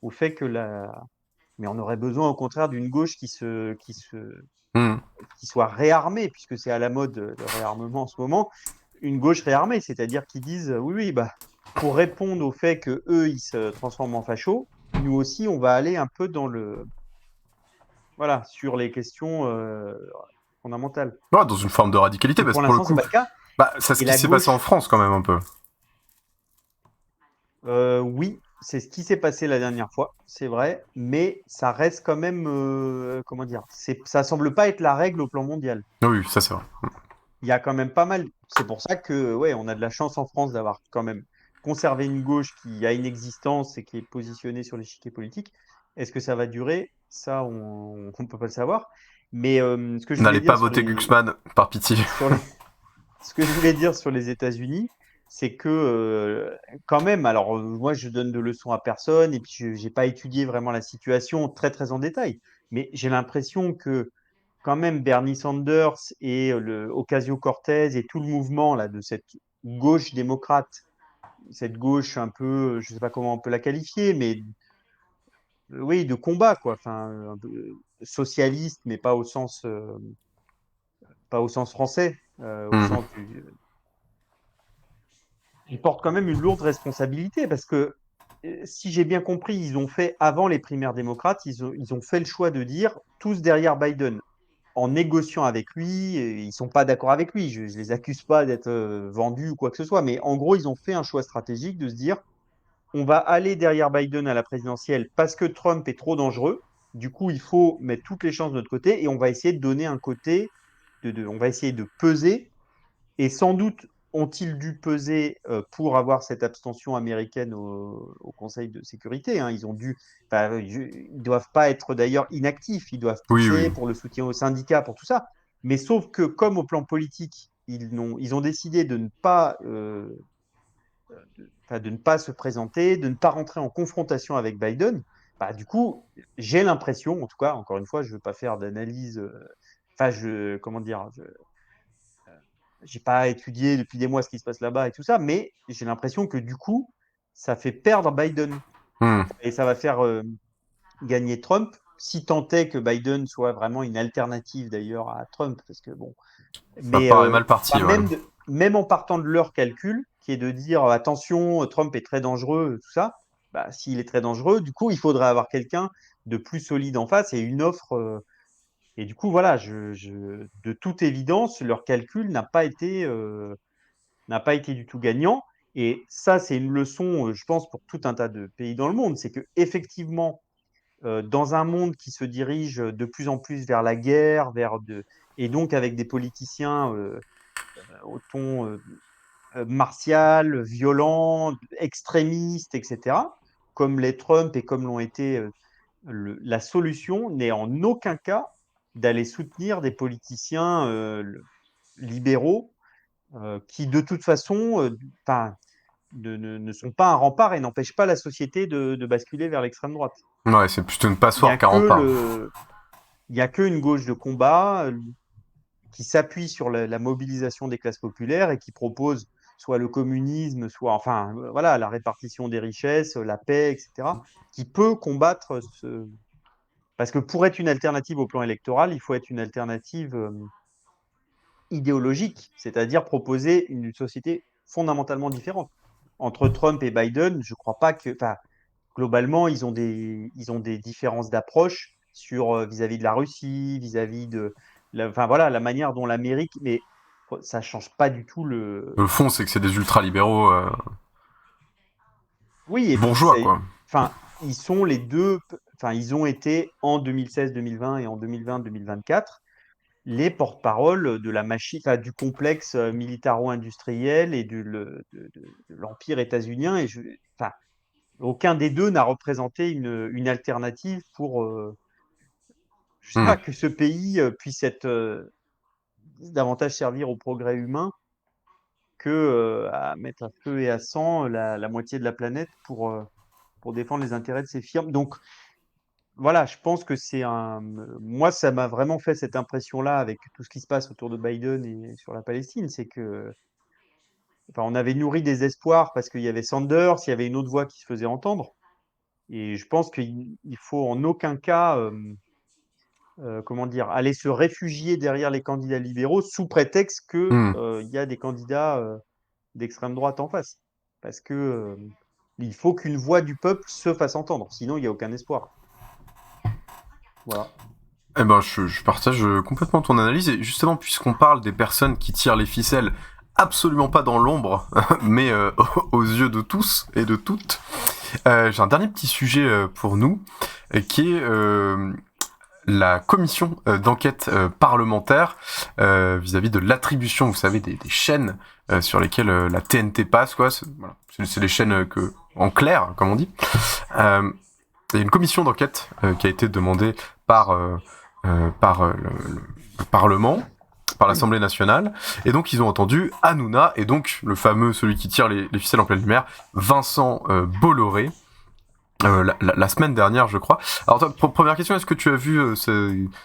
au fait que mais on aurait besoin, au contraire, d'une gauche qui soit réarmée, puisque c'est à la mode le réarmement en ce moment. Une gauche réarmée, c'est-à-dire qu'ils disent oui, bah, pour répondre au fait que eux ils se transforment en fachos, nous aussi on va aller un peu sur les questions fondamentales. Ouais, dans une forme de radicalité, parce que pour le coup, c'est pas le cas. Bah, c'est ce qui s'est passé en France quand même un peu. Oui, c'est ce qui s'est passé la dernière fois, c'est vrai, mais ça reste quand même, comment dire, ça semble pas être la règle au plan mondial. Oui, ça c'est vrai. Il y a quand même pas mal. C'est pour ça que, ouais, on a de la chance en France d'avoir quand même conservé une gauche qui a une existence et qui est positionnée sur l'échiquier politique. Est-ce que ça va durer? Ça, on ne peut pas le savoir. Mais ce que je N'allez pas voter Glucksmann, par pitié. Ce que je voulais dire sur les États-Unis, c'est que quand même, alors moi je donne de leçons à personne et puis je n'ai pas étudié vraiment la situation très très en détail, mais j'ai l'impression que quand même Bernie Sanders et Ocasio-Cortez et tout le mouvement là, de cette gauche démocrate, cette gauche un peu, je ne sais pas comment on peut la qualifier, mais oui, de combat, quoi, enfin, un peu socialiste, mais pas au sens français, au sens ils portent quand même une lourde responsabilité parce que si j'ai bien compris, ils ont fait avant les primaires démocrates, ils ont fait le choix de dire tous derrière Biden en négociant avec lui. Ils sont pas d'accord avec lui. Je les accuse pas d'être vendus ou quoi que ce soit, mais en gros, ils ont fait un choix stratégique de se dire on va aller derrière Biden à la présidentielle parce que Trump est trop dangereux. Du coup, il faut mettre toutes les chances de notre côté et on va essayer de donner un côté, on va essayer de peser. Et sans doute ont-ils dû peser pour avoir cette abstention américaine au Conseil de sécurité. Hein. Ils ne doivent pas être d'ailleurs inactifs. Ils doivent pousser pour le soutien aux syndicats, pour tout ça. Mais sauf que comme au plan politique, ils ont décidé de ne pas se présenter, de ne pas rentrer en confrontation avec Biden. Du coup, j'ai l'impression, en tout cas, encore une fois, je ne veux pas faire d'analyse. J'ai pas étudié depuis des mois ce qui se passe là-bas et tout ça, mais j'ai l'impression que du coup, ça fait perdre Biden. Et ça va faire gagner Trump, si tant est que Biden soit vraiment une alternative d'ailleurs à Trump, parce que bon. Ça paraît mal parti. Même en partant de leur calcul, qui est de dire attention, Trump est très dangereux, tout ça, s'il est très dangereux, du coup, il faudrait avoir quelqu'un de plus solide en face et une offre. Et du coup, voilà, de toute évidence, leur calcul n'a pas été du tout gagnant. Et ça, c'est une leçon, je pense, pour tout un tas de pays dans le monde. C'est qu'effectivement, dans un monde qui se dirige de plus en plus vers la guerre, et donc avec des politiciens au ton martial, violent, extrémiste, etc., comme les Trump et comme l'ont été, la solution n'est en aucun cas d'aller soutenir des politiciens libéraux qui, de toute façon, ne sont pas un rempart et n'empêchent pas la société de basculer vers l'extrême droite. Ouais, c'est plutôt une passoire qu'un rempart. Il n'y a qu'une gauche de combat qui s'appuie sur la mobilisation des classes populaires et qui propose soit le communisme, soit enfin voilà la répartition des richesses, la paix, etc., qui peut combattre ce. Parce que pour être une alternative au plan électoral, il faut être une alternative idéologique, c'est-à-dire proposer une société fondamentalement différente. Entre Trump et Biden, je ne crois pas que. Enfin, globalement, ils ont des différences d'approche sur vis-à-vis de la Russie, vis-à-vis de enfin voilà la manière dont l'Amérique, mais ça change pas du tout le. Le fond, c'est que c'est des ultra-libéraux Oui, et bourgeois, puis quoi. enfin, ils sont les deux. Enfin, ils ont été en 2016-2020 et en 2020-2024 les porte-parole de la machine, enfin, du complexe militaro-industriel et de l'empire états-unien. Et enfin, aucun des deux n'a représenté une alternative pour, je sais pas, que ce pays puisse être davantage servir au progrès humain que à mettre à feu et à sang la moitié de la planète pour défendre les intérêts de ces firmes. Donc voilà, je pense que c'est moi, ça m'a vraiment fait cette impression-là avec tout ce qui se passe autour de Biden et sur la Palestine, c'est que, enfin, on avait nourri des espoirs parce qu'il y avait Sanders, il y avait une autre voix qui se faisait entendre. Et je pense qu'il faut en aucun cas, comment dire, aller se réfugier derrière les candidats libéraux sous prétexte qu'il y a des candidats d'extrême droite en face. Parce que il faut qu'une voix du peuple se fasse entendre, sinon il n'y a aucun espoir. Voilà. Eh ben, je partage complètement ton analyse, et justement, puisqu'on parle des personnes qui tirent les ficelles absolument pas dans l'ombre, mais aux yeux de tous et de toutes, j'ai un dernier petit sujet pour nous, qui est la commission d'enquête parlementaire vis-à-vis de l'attribution, vous savez, des chaînes sur lesquelles la TNT passe, quoi. C'est les chaînes en clair, comme on dit. Il y a une commission d'enquête qui a été demandée par le Parlement, par l'Assemblée nationale, et donc ils ont entendu Hanouna, et donc le fameux, celui qui tire les ficelles en pleine lumière, Vincent Bolloré, la semaine dernière, je crois. Alors, première question, est-ce que tu as vu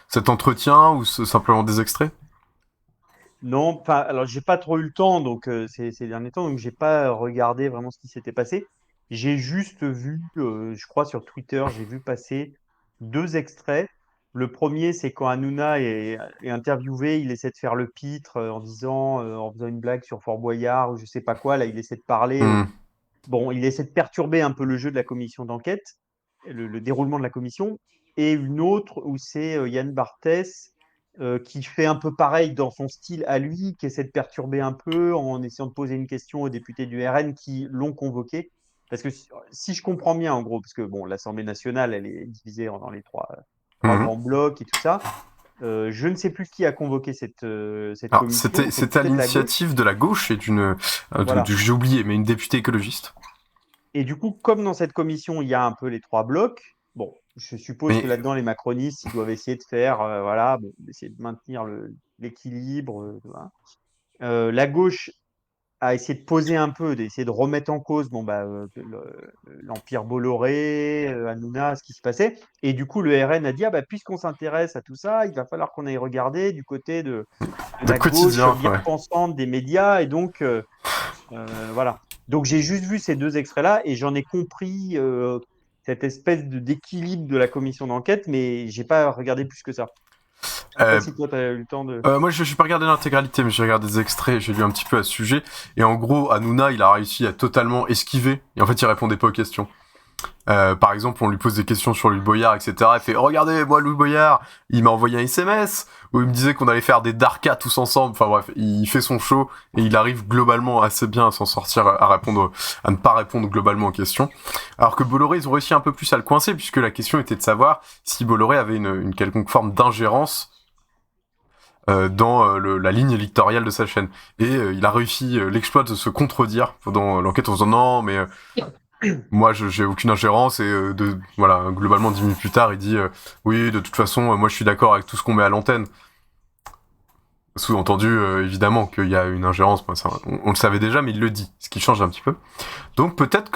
cet entretien, ou simplement des extraits ? Non, alors j'ai pas trop eu le temps, donc ces derniers temps, donc j'ai pas regardé vraiment ce qui s'était passé. J'ai juste vu, je crois sur Twitter, j'ai vu passer 2 extraits. Le premier, c'est quand Hanouna est interviewé, il essaie de faire le pitre en faisant une blague sur Fort Boyard ou je sais pas quoi. Là, il essaie de parler. Bon, il essaie de perturber un peu le jeu de la commission d'enquête, le déroulement de la commission. Et une autre où c'est Yann Barthès qui fait un peu pareil dans son style à lui, qui essaie de perturber un peu en essayant de poser une question aux députés du RN qui l'ont convoqué. Parce que si je comprends bien, en gros, parce que bon, l'Assemblée nationale, elle est divisée dans les trois grands blocs et tout ça. Je ne sais plus qui a convoqué cette commission. C'était à l'initiative de la gauche et voilà. J'ai oublié, mais une députée écologiste. Et du coup, comme dans cette commission, il y a un peu les 3 blocs. Bon, je suppose que là-dedans, les macronistes, ils doivent essayer de faire, essayer de maintenir l'équilibre. La gauche a essayé de poser un peu, d'essayer de remettre en cause l'empire Bolloré, Hanouna, ce qui se passait. Et du coup, le RN a dit, puisqu'on s'intéresse à tout ça, il va falloir qu'on aille regarder du côté de la gauche bien pensante des médias. Et donc, voilà. Donc, j'ai juste vu ces 2 extraits-là et j'en ai compris cette espèce d'équilibre de la commission d'enquête, mais j'ai pas regardé plus que ça. Je sais pas si toi t'as eu le temps de. Moi, je n'ai pas regardé l'intégralité, mais j'ai regardé des extraits, j'ai lu un petit peu à ce sujet. Et en gros, Hanouna, il a réussi à totalement esquiver. Et en fait, il répondait pas aux questions. Par exemple, on lui pose des questions sur Louis Boyard, etc. Il fait « Regardez, moi, Louis Boyard, il m'a envoyé un SMS où il me disait qu'on allait faire des darkas tous ensemble. » Enfin bref, il fait son show et il arrive globalement assez bien à s'en sortir, à ne pas répondre globalement aux questions. Alors que Bolloré, ils ont réussi un peu plus à le coincer, puisque la question était de savoir si Bolloré avait une quelconque forme d'ingérence dans la ligne éditoriale de sa chaîne. Et il a réussi l'exploit de se contredire pendant l'enquête en disant « Non, mais... moi, j'ai aucune ingérence », et globalement 10 minutes plus tard, il dit oui, de toute façon, moi je suis d'accord avec tout ce qu'on met à l'antenne. Sous-entendu, évidemment, qu'il y a une ingérence, on le savait déjà, mais il le dit, ce qui change un petit peu. Donc peut-être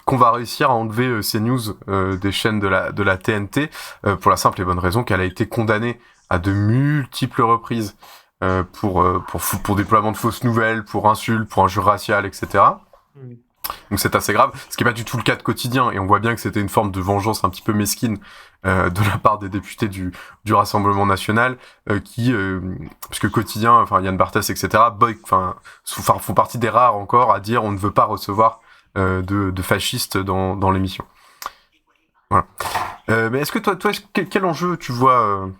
qu'on va réussir à enlever ces news des chaînes de la TNT, pour la simple et bonne raison qu'elle a été condamnée à de multiples reprises pour déploiement de fausses nouvelles, pour insultes, pour injures raciales, etc. Donc c'est assez grave, ce qui n'est pas du tout le cas de Quotidien, et on voit bien que c'était une forme de vengeance un petit peu mesquine de la part des députés du Rassemblement National, puisque Quotidien, enfin Yann Barthès, etc., font partie des rares encore à dire on ne veut pas recevoir de fascistes dans l'émission. Voilà. Mais est-ce que toi quel enjeu tu vois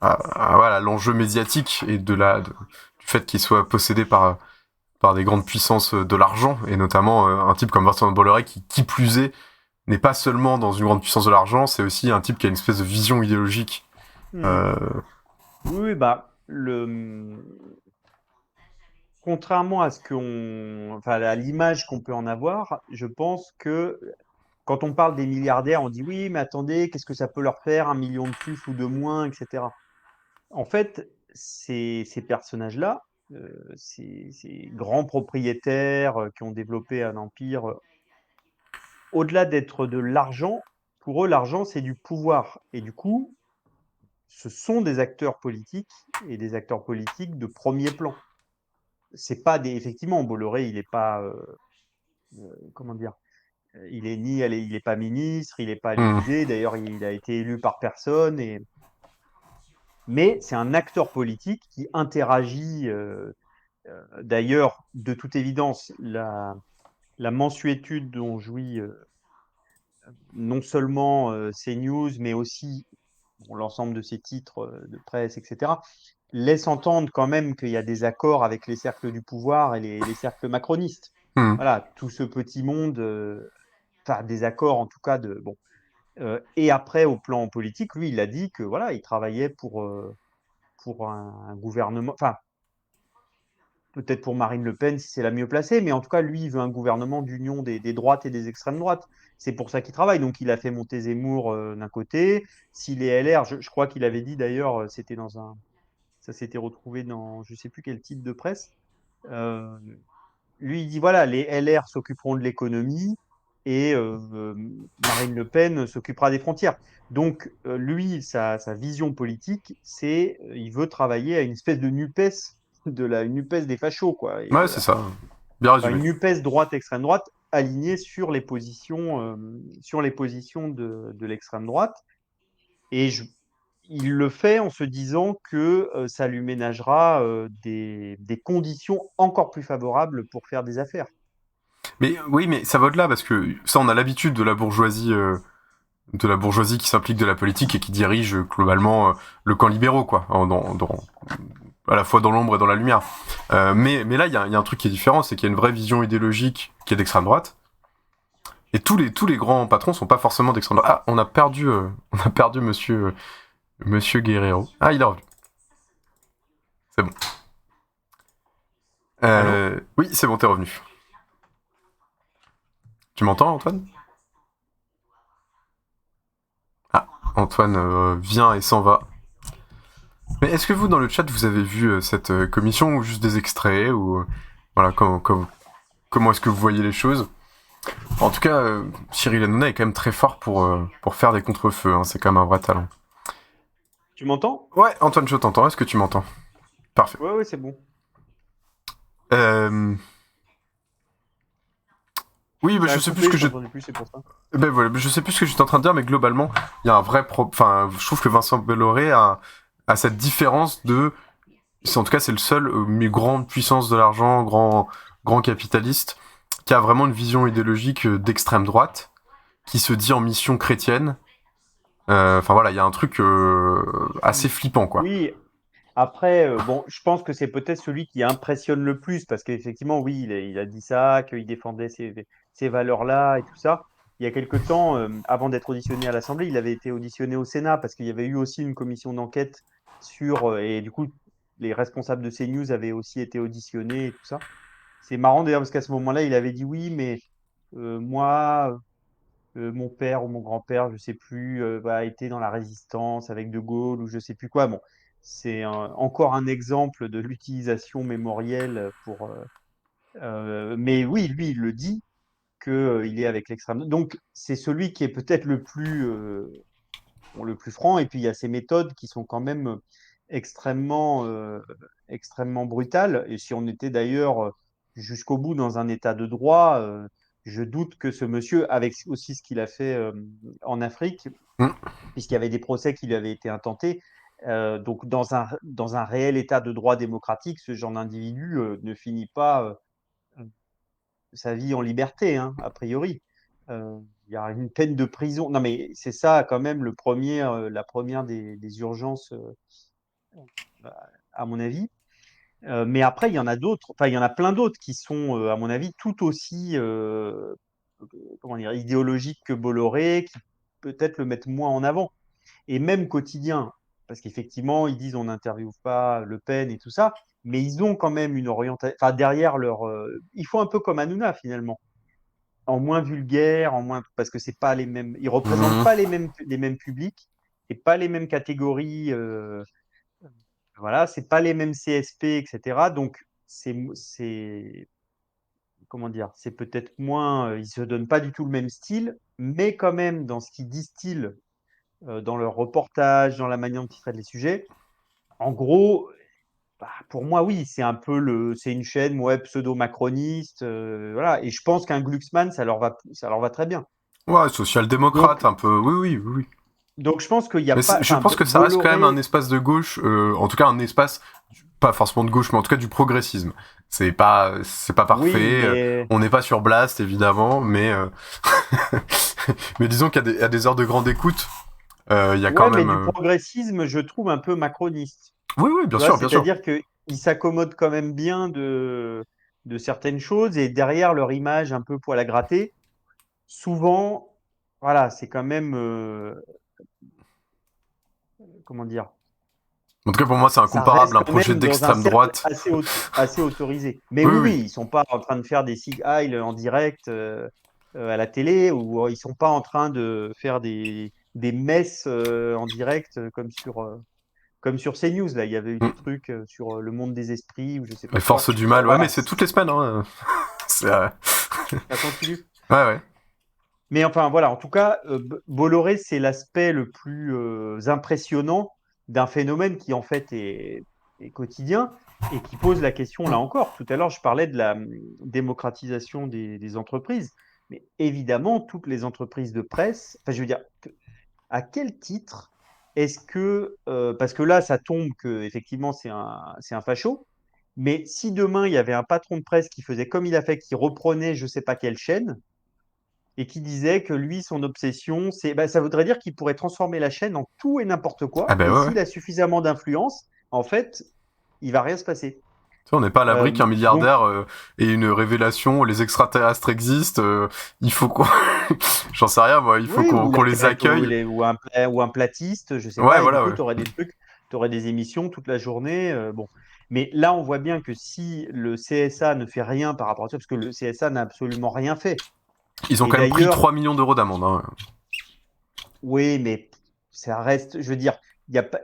voilà, l'enjeu médiatique et du fait qu'il soit possédé par des grandes puissances de l'argent, et notamment un type comme Vincent Bolloré qui plus est, n'est pas seulement dans une grande puissance de l'argent, c'est aussi un type qui a une espèce de vision idéologique. Oui, contrairement à à l'image qu'on peut en avoir, je pense que quand on parle des milliardaires, on dit oui, mais attendez, qu'est-ce que ça peut leur faire, 1 million de plus ou de moins, etc. En fait, ces personnages-là, ces grands propriétaires qui ont développé un empire, au-delà d'être de l'argent, pour eux, l'argent, c'est du pouvoir. Et du coup, ce sont des acteurs politiques et des acteurs politiques de premier plan. C'est pas effectivement, Bolloré, il n'est pas, comment dire, il est pas ministre, il n'est pas à l'Élysée. D'ailleurs, il a été élu par personne. Mais c'est un acteur politique qui interagit. D'ailleurs, de toute évidence, la mansuétude dont jouit non seulement CNews, mais aussi l'ensemble de ses titres de presse, etc., laisse entendre quand même qu'il y a des accords avec les cercles du pouvoir et les cercles macronistes. Voilà, tout ce petit monde, des accords en tout cas bon. Et après, au plan politique, lui, il a dit que voilà, il travaillait pour un gouvernement, peut-être pour Marine Le Pen si c'est la mieux placée, mais en tout cas, lui, il veut un gouvernement d'union des droites et des extrêmes droites. C'est pour ça qu'il travaille. Donc, il a fait monter Zemmour d'un côté. S'il est LR, je crois qu'il avait dit d'ailleurs, ça s'était retrouvé dans je ne sais plus quel titre de presse. Lui, il dit voilà, les LR s'occuperont de l'économie et Marine Le Pen s'occupera des frontières. Donc, lui, sa vision politique, c'est il veut travailler à une espèce de NUPES, une NUPES des fachos, quoi. Ouais, c'est ça. Bien résumé. Une NUPES droite, extrême droite, alignée sur les positions, de l'extrême droite. Et il le fait en se disant que ça lui ménagera des conditions encore plus favorables pour faire des affaires. Mais oui, mais ça va au-delà, parce que ça, on a l'habitude de la bourgeoisie qui s'implique de la politique et qui dirige globalement le camp libéraux, quoi, à la fois dans l'ombre et dans la lumière. Mais là, il y a un truc qui est différent, c'est qu'il y a une vraie vision idéologique qui est d'extrême droite. Et tous les grands patrons sont pas forcément d'extrême droite. Ah, on a perdu Monsieur Guerrero. Ah, il est revenu. C'est bon. Oui, c'est bon, t'es revenu. Tu m'entends, Antoine ? Ah, Antoine vient et s'en va. Mais est-ce que vous, dans le chat, vous avez vu cette commission, ou juste des extraits, ou voilà, comment est-ce que vous voyez les choses ? En tout cas, Cyril Hanouna est quand même très fort pour faire des contre-feux, hein, c'est quand même un vrai talent. Tu m'entends ? Ouais, Antoine, je t'entends. Est-ce que tu m'entends ? Parfait. Ouais, c'est bon. Oui, je sais plus ce que je... voilà, je sais plus ce que j'étais en train de dire, mais globalement, il y a un vrai je trouve que Vincent Bolloré a cette différence en tout cas, c'est le seul grande puissance de l'argent, grand capitaliste, qui a vraiment une vision idéologique d'extrême droite, qui se dit en mission chrétienne. Voilà, il y a un truc assez flippant, quoi. Oui. Après, je pense que c'est peut-être celui qui impressionne le plus, parce qu'effectivement, oui, il a dit ça, qu'il défendait ces valeurs-là et tout ça. Il y a quelque temps, avant d'être auditionné à l'Assemblée, il avait été auditionné au Sénat, parce qu'il y avait eu aussi une commission d'enquête et du coup, les responsables de CNews avaient aussi été auditionnés et tout ça. C'est marrant d'ailleurs, parce qu'à ce moment-là, il avait dit oui, mais moi, mon père ou mon grand-père, je sais plus, a été dans la résistance avec De Gaulle ou je sais plus quoi. Bon, c'est encore un exemple de l'utilisation mémorielle mais oui, lui, il le dit qu'il est avec l'extrême. Donc, c'est celui qui est peut-être le plus franc. Et puis, il y a ces méthodes qui sont quand même extrêmement, extrêmement brutale. Et si on était d'ailleurs jusqu'au bout dans un état de droit, je doute que ce monsieur, avec aussi ce qu'il a fait en Afrique, puisqu'il y avait des procès qui lui avaient été intentés, donc dans un réel état de droit démocratique, ce genre d'individu ne finit pas sa vie en liberté, hein, a priori. Il y a une peine de prison. Non, mais c'est ça quand même la première des urgences, à mon avis. Mais après, il y en a d'autres, enfin, il y en a plein d'autres qui sont, à mon avis, tout aussi comment dire, idéologiques que Bolloré, qui peut-être le mettent moins en avant. Et même Quotidien, parce qu'effectivement, ils disent on n'interviewe pas Le Pen et tout ça, mais ils ont quand même une orientation, enfin, derrière leur. Ils font un peu comme Hanouna, finalement. En moins vulgaire, parce que c'est pas les mêmes. Ils représentent pas les mêmes publics et pas les mêmes catégories. Voilà, c'est pas les mêmes CSP, etc. Donc, comment dire, c'est peut-être moins, ils se donnent pas du tout le même style, mais quand même, dans ce qu'ils distillent, dans leur reportage, dans la manière dont ils traitent les sujets, en gros, pour moi, oui, c'est une chaîne pseudo-macroniste, voilà. Et je pense qu'un Glucksmann, ça leur va très bien. Ouais, social-démocrate, un peu, oui. Donc, je pense qu'il y a Mais pas. je pense que ça reste quand même un espace de gauche, en tout cas un espace, pas forcément de gauche, mais en tout cas du progressisme. C'est pas parfait, Oui, mais... on n'est pas sur Blast, évidemment, mais, mais disons qu'à des heures de grande écoute, il y a quand même... mais du progressisme, je trouve un peu macroniste. Oui, bien sûr. C'est-à-dire qu'ils s'accommodent quand même bien de certaines choses, et derrière leur image un peu poil à gratter, souvent, voilà, c'est quand même, comment dire, En tout cas, pour moi, c'est incomparable, un projet d'extrême droite. assez autorisé. Mais Oui. ils sont pas en train de faire des Sig Heil en direct à la télé, ou ils sont pas en train de faire des messes en direct comme sur CNews. Là, il y avait eu des trucs sur le monde des esprits, ou je sais pas Les quoi. forces du mal, Voilà. mais c'est toutes les semaines. Hein. Ça continue. Ouais. Mais enfin, voilà, en tout cas, Bolloré, c'est l'aspect le plus impressionnant d'un phénomène qui, en fait, est quotidien et qui pose la question, là encore. Tout à l'heure, je parlais de la démocratisation des entreprises. Mais évidemment, toutes les entreprises de presse, enfin, je veux dire, à quel titre est-ce que, parce que là, ça tombe que effectivement c'est un facho, mais si demain il y avait un patron de presse qui faisait comme il a fait, qui reprenait je sais pas quelle chaîne et qui disait que lui, son obsession, ça voudrait dire qu'il pourrait transformer la chaîne en tout et n'importe quoi. Ah ben Et ouais. s'il a suffisamment d'influence, en fait, il va rien se passer. On n'est pas à l'abri qu'un milliardaire ait une révélation, les extraterrestres existent, il faut qu'on... J'en sais rien, moi, il faut qu'on les accueille. Ou un platiste, je sais pas, et du coup, tu aurais des trucs, tu aurais des émissions toute la journée. Bon. Mais là, on voit bien que si le CSA ne fait rien par rapport à ça, parce que le CSA n'a absolument rien fait. Ils ont quand même pris 3 millions d'euros d'amende. Hein. Oui, mais ça reste, je veux dire...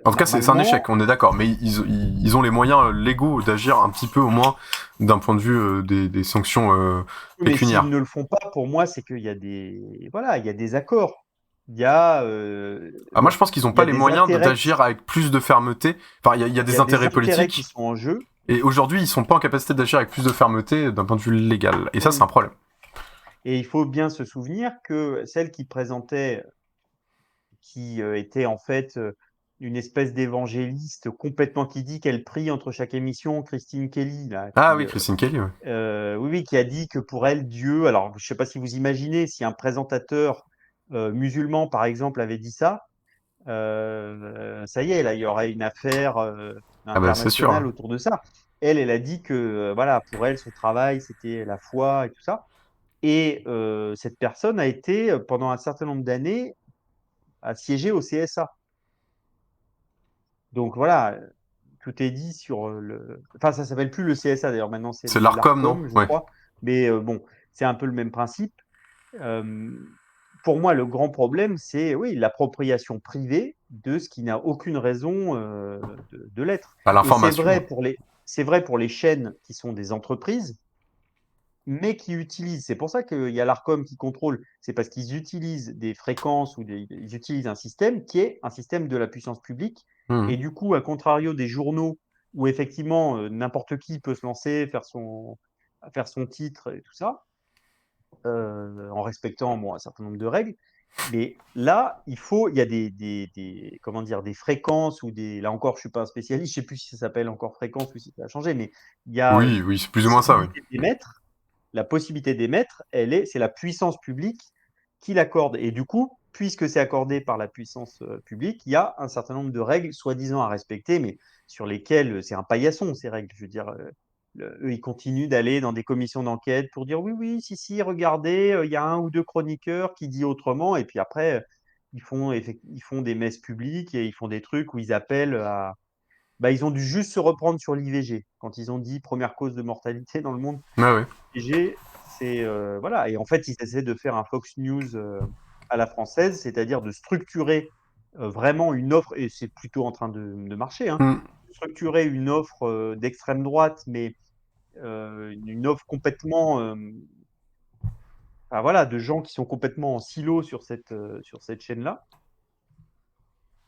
En tout cas, c'est un échec, on est d'accord, mais ils ont les moyens légaux d'agir un petit peu au moins d'un point de vue des sanctions pécuniaires. Mais s'ils ne le font pas, pour moi, c'est qu'il y a des accords. Il y a. Moi, je pense qu'ils n'ont pas les moyens d'agir avec plus de fermeté. Enfin, il y a des intérêts politiques qui sont en jeu. Et aujourd'hui, ils sont pas en capacité d'agir avec plus de fermeté d'un point de vue légal. Et ça, c'est un problème. Et il faut bien se souvenir que celle qui présentait, qui était en fait une espèce d'évangéliste complètement, qui dit qu'elle prie entre chaque émission, Christine Kelly. Là, Christine Kelly, ouais. Oui, qui a dit que pour elle, Dieu... Alors, je ne sais pas si vous imaginez, si un présentateur musulman, par exemple, avait dit ça, ça y est, là, il y aurait une affaire internationale autour de ça. Elle a dit que, voilà, pour elle, son travail, c'était la foi et tout ça. Et cette personne a été, pendant un certain nombre d'années, a siégé au CSA. Donc voilà, tout est dit sur le... Enfin, ça s'appelle plus le CSA d'ailleurs, maintenant c'est l'ARCOM, non? Je crois. Mais bon, c'est un peu le même principe. Pour moi, le grand problème, c'est l'appropriation privée de ce qui n'a aucune raison de l'être. À l'information. C'est vrai pour les chaînes qui sont des entreprises, mais qui utilisent, c'est pour ça qu'il y a l'ARCOM qui contrôle, c'est parce qu'ils utilisent des fréquences ou ils utilisent un système qui est un système de la puissance publique Mmh. Et du coup, à contrario des journaux où effectivement n'importe qui peut se lancer, faire son titre et tout ça, en respectant bon, un certain nombre de règles. Mais là, il y a comment dire, des fréquences ou des. Là encore, je suis pas un spécialiste, je sais plus si ça s'appelle encore fréquence ou si ça a changé, mais il y a Oui, oui, c'est plus ou moins ça, oui. possibilité d'émettre. La possibilité d'émettre, c'est la puissance publique qui l'accorde. Et du coup, puisque c'est accordé par la puissance publique, il y a un certain nombre de règles soi-disant à respecter, mais sur lesquelles c'est un paillasson, ces règles. Je veux dire, eux, ils continuent d'aller dans des commissions d'enquête pour dire oui, oui, si, regardez, il y a un ou deux chroniqueurs qui dit autrement, et puis après, ils font des messes publiques et ils font des trucs où ils appellent à. Bah, ils ont dû juste se reprendre sur l'IVG. Quand ils ont dit première cause de mortalité dans le monde, Ouais, ouais. l'IVG, c'est. Voilà. Et en fait, ils essaient de faire un Fox News à la française, c'est-à-dire de structurer vraiment une offre, et c'est plutôt en train de marcher, hein, Mmh. structurer une offre d'extrême droite, mais une offre complètement. Enfin, voilà, de gens qui sont complètement en silo sur cette chaîne-là.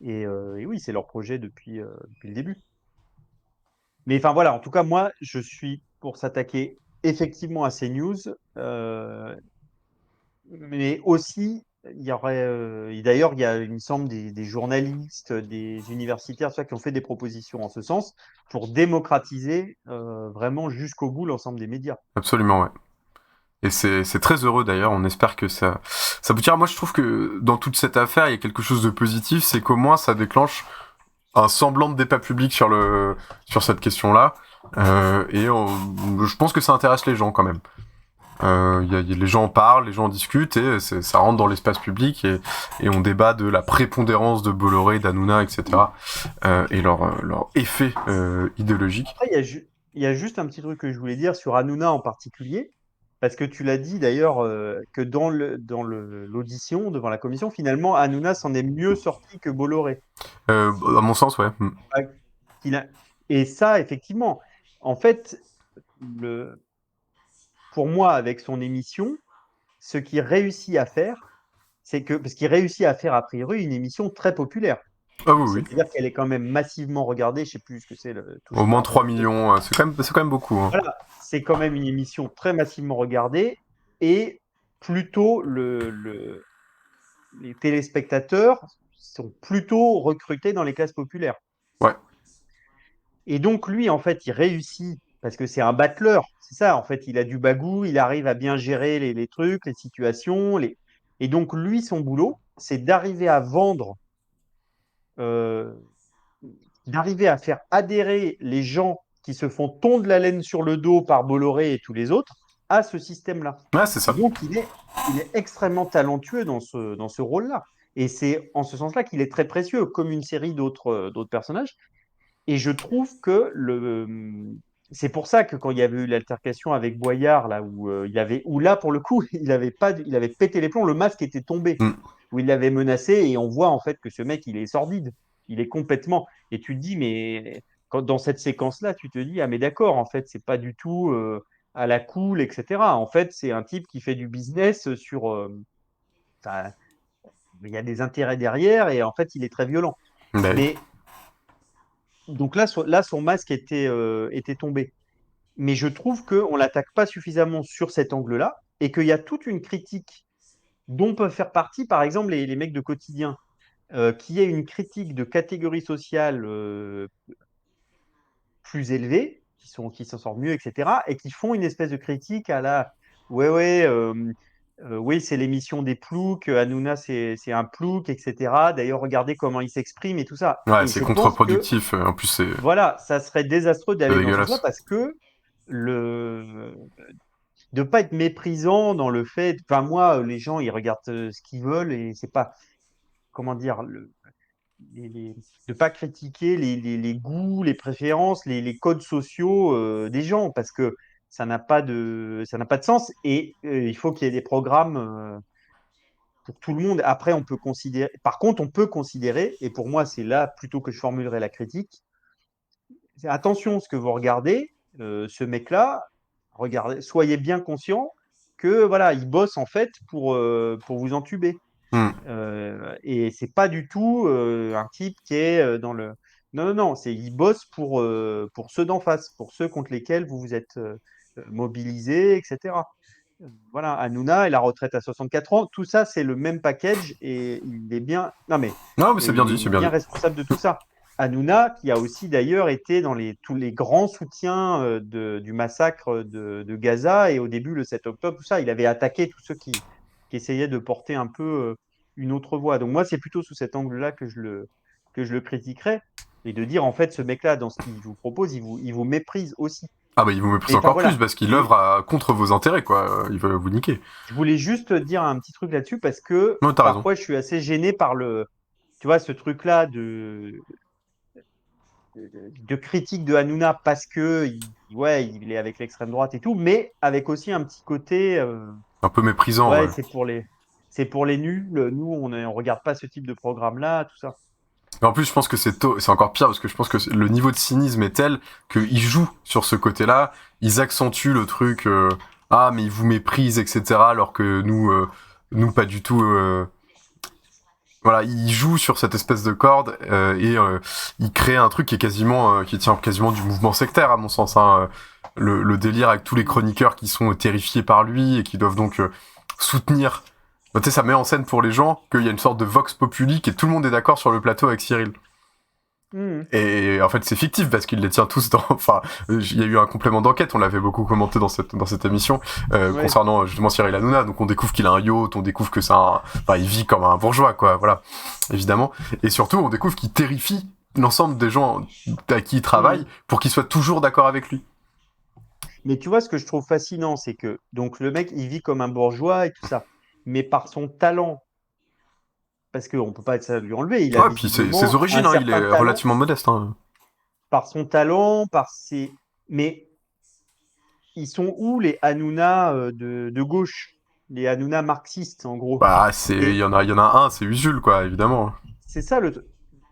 Et oui, c'est leur projet depuis le début. Mais enfin voilà, en tout cas, moi, je suis pour s'attaquer effectivement à ces news, mais aussi, il y aurait, et d'ailleurs, il me semble, des journalistes, des universitaires, tout ça, qui ont fait des propositions en ce sens pour démocratiser vraiment jusqu'au bout l'ensemble des médias. Absolument, ouais. Et c'est très heureux d'ailleurs, on espère que ça aboutira. Moi je trouve que dans toute cette affaire, il y a quelque chose de positif, c'est qu'au moins ça déclenche un semblant de débat public sur cette question-là. Je pense que ça intéresse les gens quand même. Les gens en parlent, les gens en discutent, et ça rentre dans l'espace public, et on débat de la prépondérance de Bolloré, d'Hanouna, etc. Et leur effet idéologique. Après, il y a juste un petit truc que je voulais dire sur Hanouna en particulier, parce que tu l'as dit d'ailleurs que dans l'audition devant la commission, finalement, Hanouna s'en est mieux sorti que Bolloré. À mon sens, ouais. Et ça, effectivement, en fait, pour moi, avec son émission, ce qu'il réussit à faire, parce qu'il réussit à faire a priori une émission très populaire. Ah oui, oui. C'est-à-dire qu'elle est quand même massivement regardée, je sais plus ce que c'est. Au moins 3 millions, c'est quand même beaucoup. Hein. Voilà, c'est quand même une émission très massivement regardée, et plutôt les téléspectateurs sont plutôt recrutés dans les classes populaires. Ouais. Et donc lui, en fait, il réussit, parce que c'est un battleur, c'est ça, en fait, il a du bagou, il arrive à bien gérer les trucs, les situations, et donc lui, son boulot, c'est d'arriver à vendre, d'arriver à faire adhérer les gens qui se font tondre la laine sur le dos par Bolloré et tous les autres à ce système-là. Ouais, c'est ça. Et donc il est extrêmement talentueux dans ce rôle-là. Et c'est en ce sens-là qu'il est très précieux, comme une série d'autres personnages. Et je trouve que c'est pour ça que quand il y avait eu l'altercation avec Boyard, là, où là, pour le coup, il avait pété les plombs, le masque était tombé, où il l'avait menacé, et on voit en fait que ce mec, il est sordide. Il est complètement. Et tu te dis, mais dans cette séquence-là, tu te dis, ah, mais d'accord, en fait, c'est pas du tout à la cool, etc. En fait, c'est un type qui fait du business sur. Il y a des intérêts derrière, et en fait, il est très violent. Mais donc là, son masque était tombé. Mais je trouve qu'on ne l'attaque pas suffisamment sur cet angle-là, et qu'il y a toute une critique dont peuvent faire partie, par exemple, les mecs de quotidien, qui est une critique de catégories sociales plus élevées, qui s'en sortent mieux, etc., et qui font une espèce de critique à la oui, c'est l'émission des ploucs, Hanouna, c'est un plouc, etc. D'ailleurs, regardez comment il s'exprime et tout ça. Ouais, et c'est contre-productif. En plus, c'est. Voilà, ça serait désastreux d'aller dans ce sens, parce que de pas être méprisant dans le fait. Enfin, moi, les gens, ils regardent ce qu'ils veulent, et c'est pas. Comment dire, de pas critiquer les goûts, les préférences, les codes sociaux des gens, parce que ça n'a pas de sens, et il faut qu'il y ait des programmes pour tout le monde. Après, on peut considérer. Par contre, on peut considérer, et pour moi, c'est là plutôt que je formulerai la critique. Attention, ce que vous regardez, ce mec-là, soyez bien conscient que voilà, il bosse en fait pour vous entuber. Et c'est pas du tout un type qui est Non, ils bossent pour ceux d'en face, pour ceux contre lesquels vous vous êtes mobilisés, etc. Voilà, Hanouna et la retraite à 64 ans, tout ça, c'est le même package et il est bien. Non, mais Non, mais c'est bien il dit, est c'est bien bien dit. responsable de tout ça. Hanouna, qui a aussi d'ailleurs été dans tous les grands soutiens du massacre de Gaza et au début, le 7 octobre, tout ça, il avait attaqué tous ceux qui essayaient de porter un peu une autre voix. Donc, moi, c'est plutôt sous cet angle-là que je le critiquerais et de dire, en fait, ce mec-là, dans ce qu'il vous propose, il vous méprise aussi. Ah bah il vous méprise Et enfin, encore voilà. plus parce qu'il œuvre contre vos intérêts, quoi. Il veut vous niquer. Je voulais juste dire un petit truc là-dessus parce que Non, t'as raison. parfois je suis assez gêné par tu vois, ce truc-là de critique de Hanouna parce que ouais, il est avec l'extrême droite et tout, mais avec aussi un petit côté, Un peu méprisant, ouais, ouais. c'est pour les nuls. Nous, on regarde pas ce type de programme-là, tout ça. Et en plus, je pense que c'est encore pire parce que je pense que le niveau de cynisme est tel qu'ils jouent sur ce côté-là, ils accentuent le truc, ah mais ils vous méprisent, etc. Alors que nous pas du tout. Voilà, ils jouent sur cette espèce de corde et ils créent un truc qui tient quasiment du mouvement sectaire à mon sens. Hein. Le délire avec tous les chroniqueurs qui sont terrifiés par lui et qui doivent donc soutenir. Tu sais, ça met en scène pour les gens qu'il y a une sorte de vox populi et tout le monde est d'accord sur le plateau avec Cyril. Et en fait, c'est fictif parce qu'il les tient tous dans. Enfin, il y a eu un complément d'enquête, on l'avait beaucoup commenté dans cette émission concernant justement Cyril Hanouna. Donc, on découvre qu'il a un yacht, on découvre que il vit comme un bourgeois, quoi. Voilà, évidemment. Et surtout, on découvre qu'il terrifie l'ensemble des gens à qui il travaille pour qu'ils soient toujours d'accord avec lui. Mais tu vois, ce que je trouve fascinant, c'est que donc le mec, il vit comme un bourgeois et tout ça, mais par son talent. Parce qu'on peut pas ça lui enlever. Il a puis ses origines, il est talent, relativement modeste. Hein. Par son talent, mais ils sont où les Hanouna de gauche, les Hanouna marxistes en gros. Bah, il y en a un, c'est Usul, quoi, évidemment. C'est ça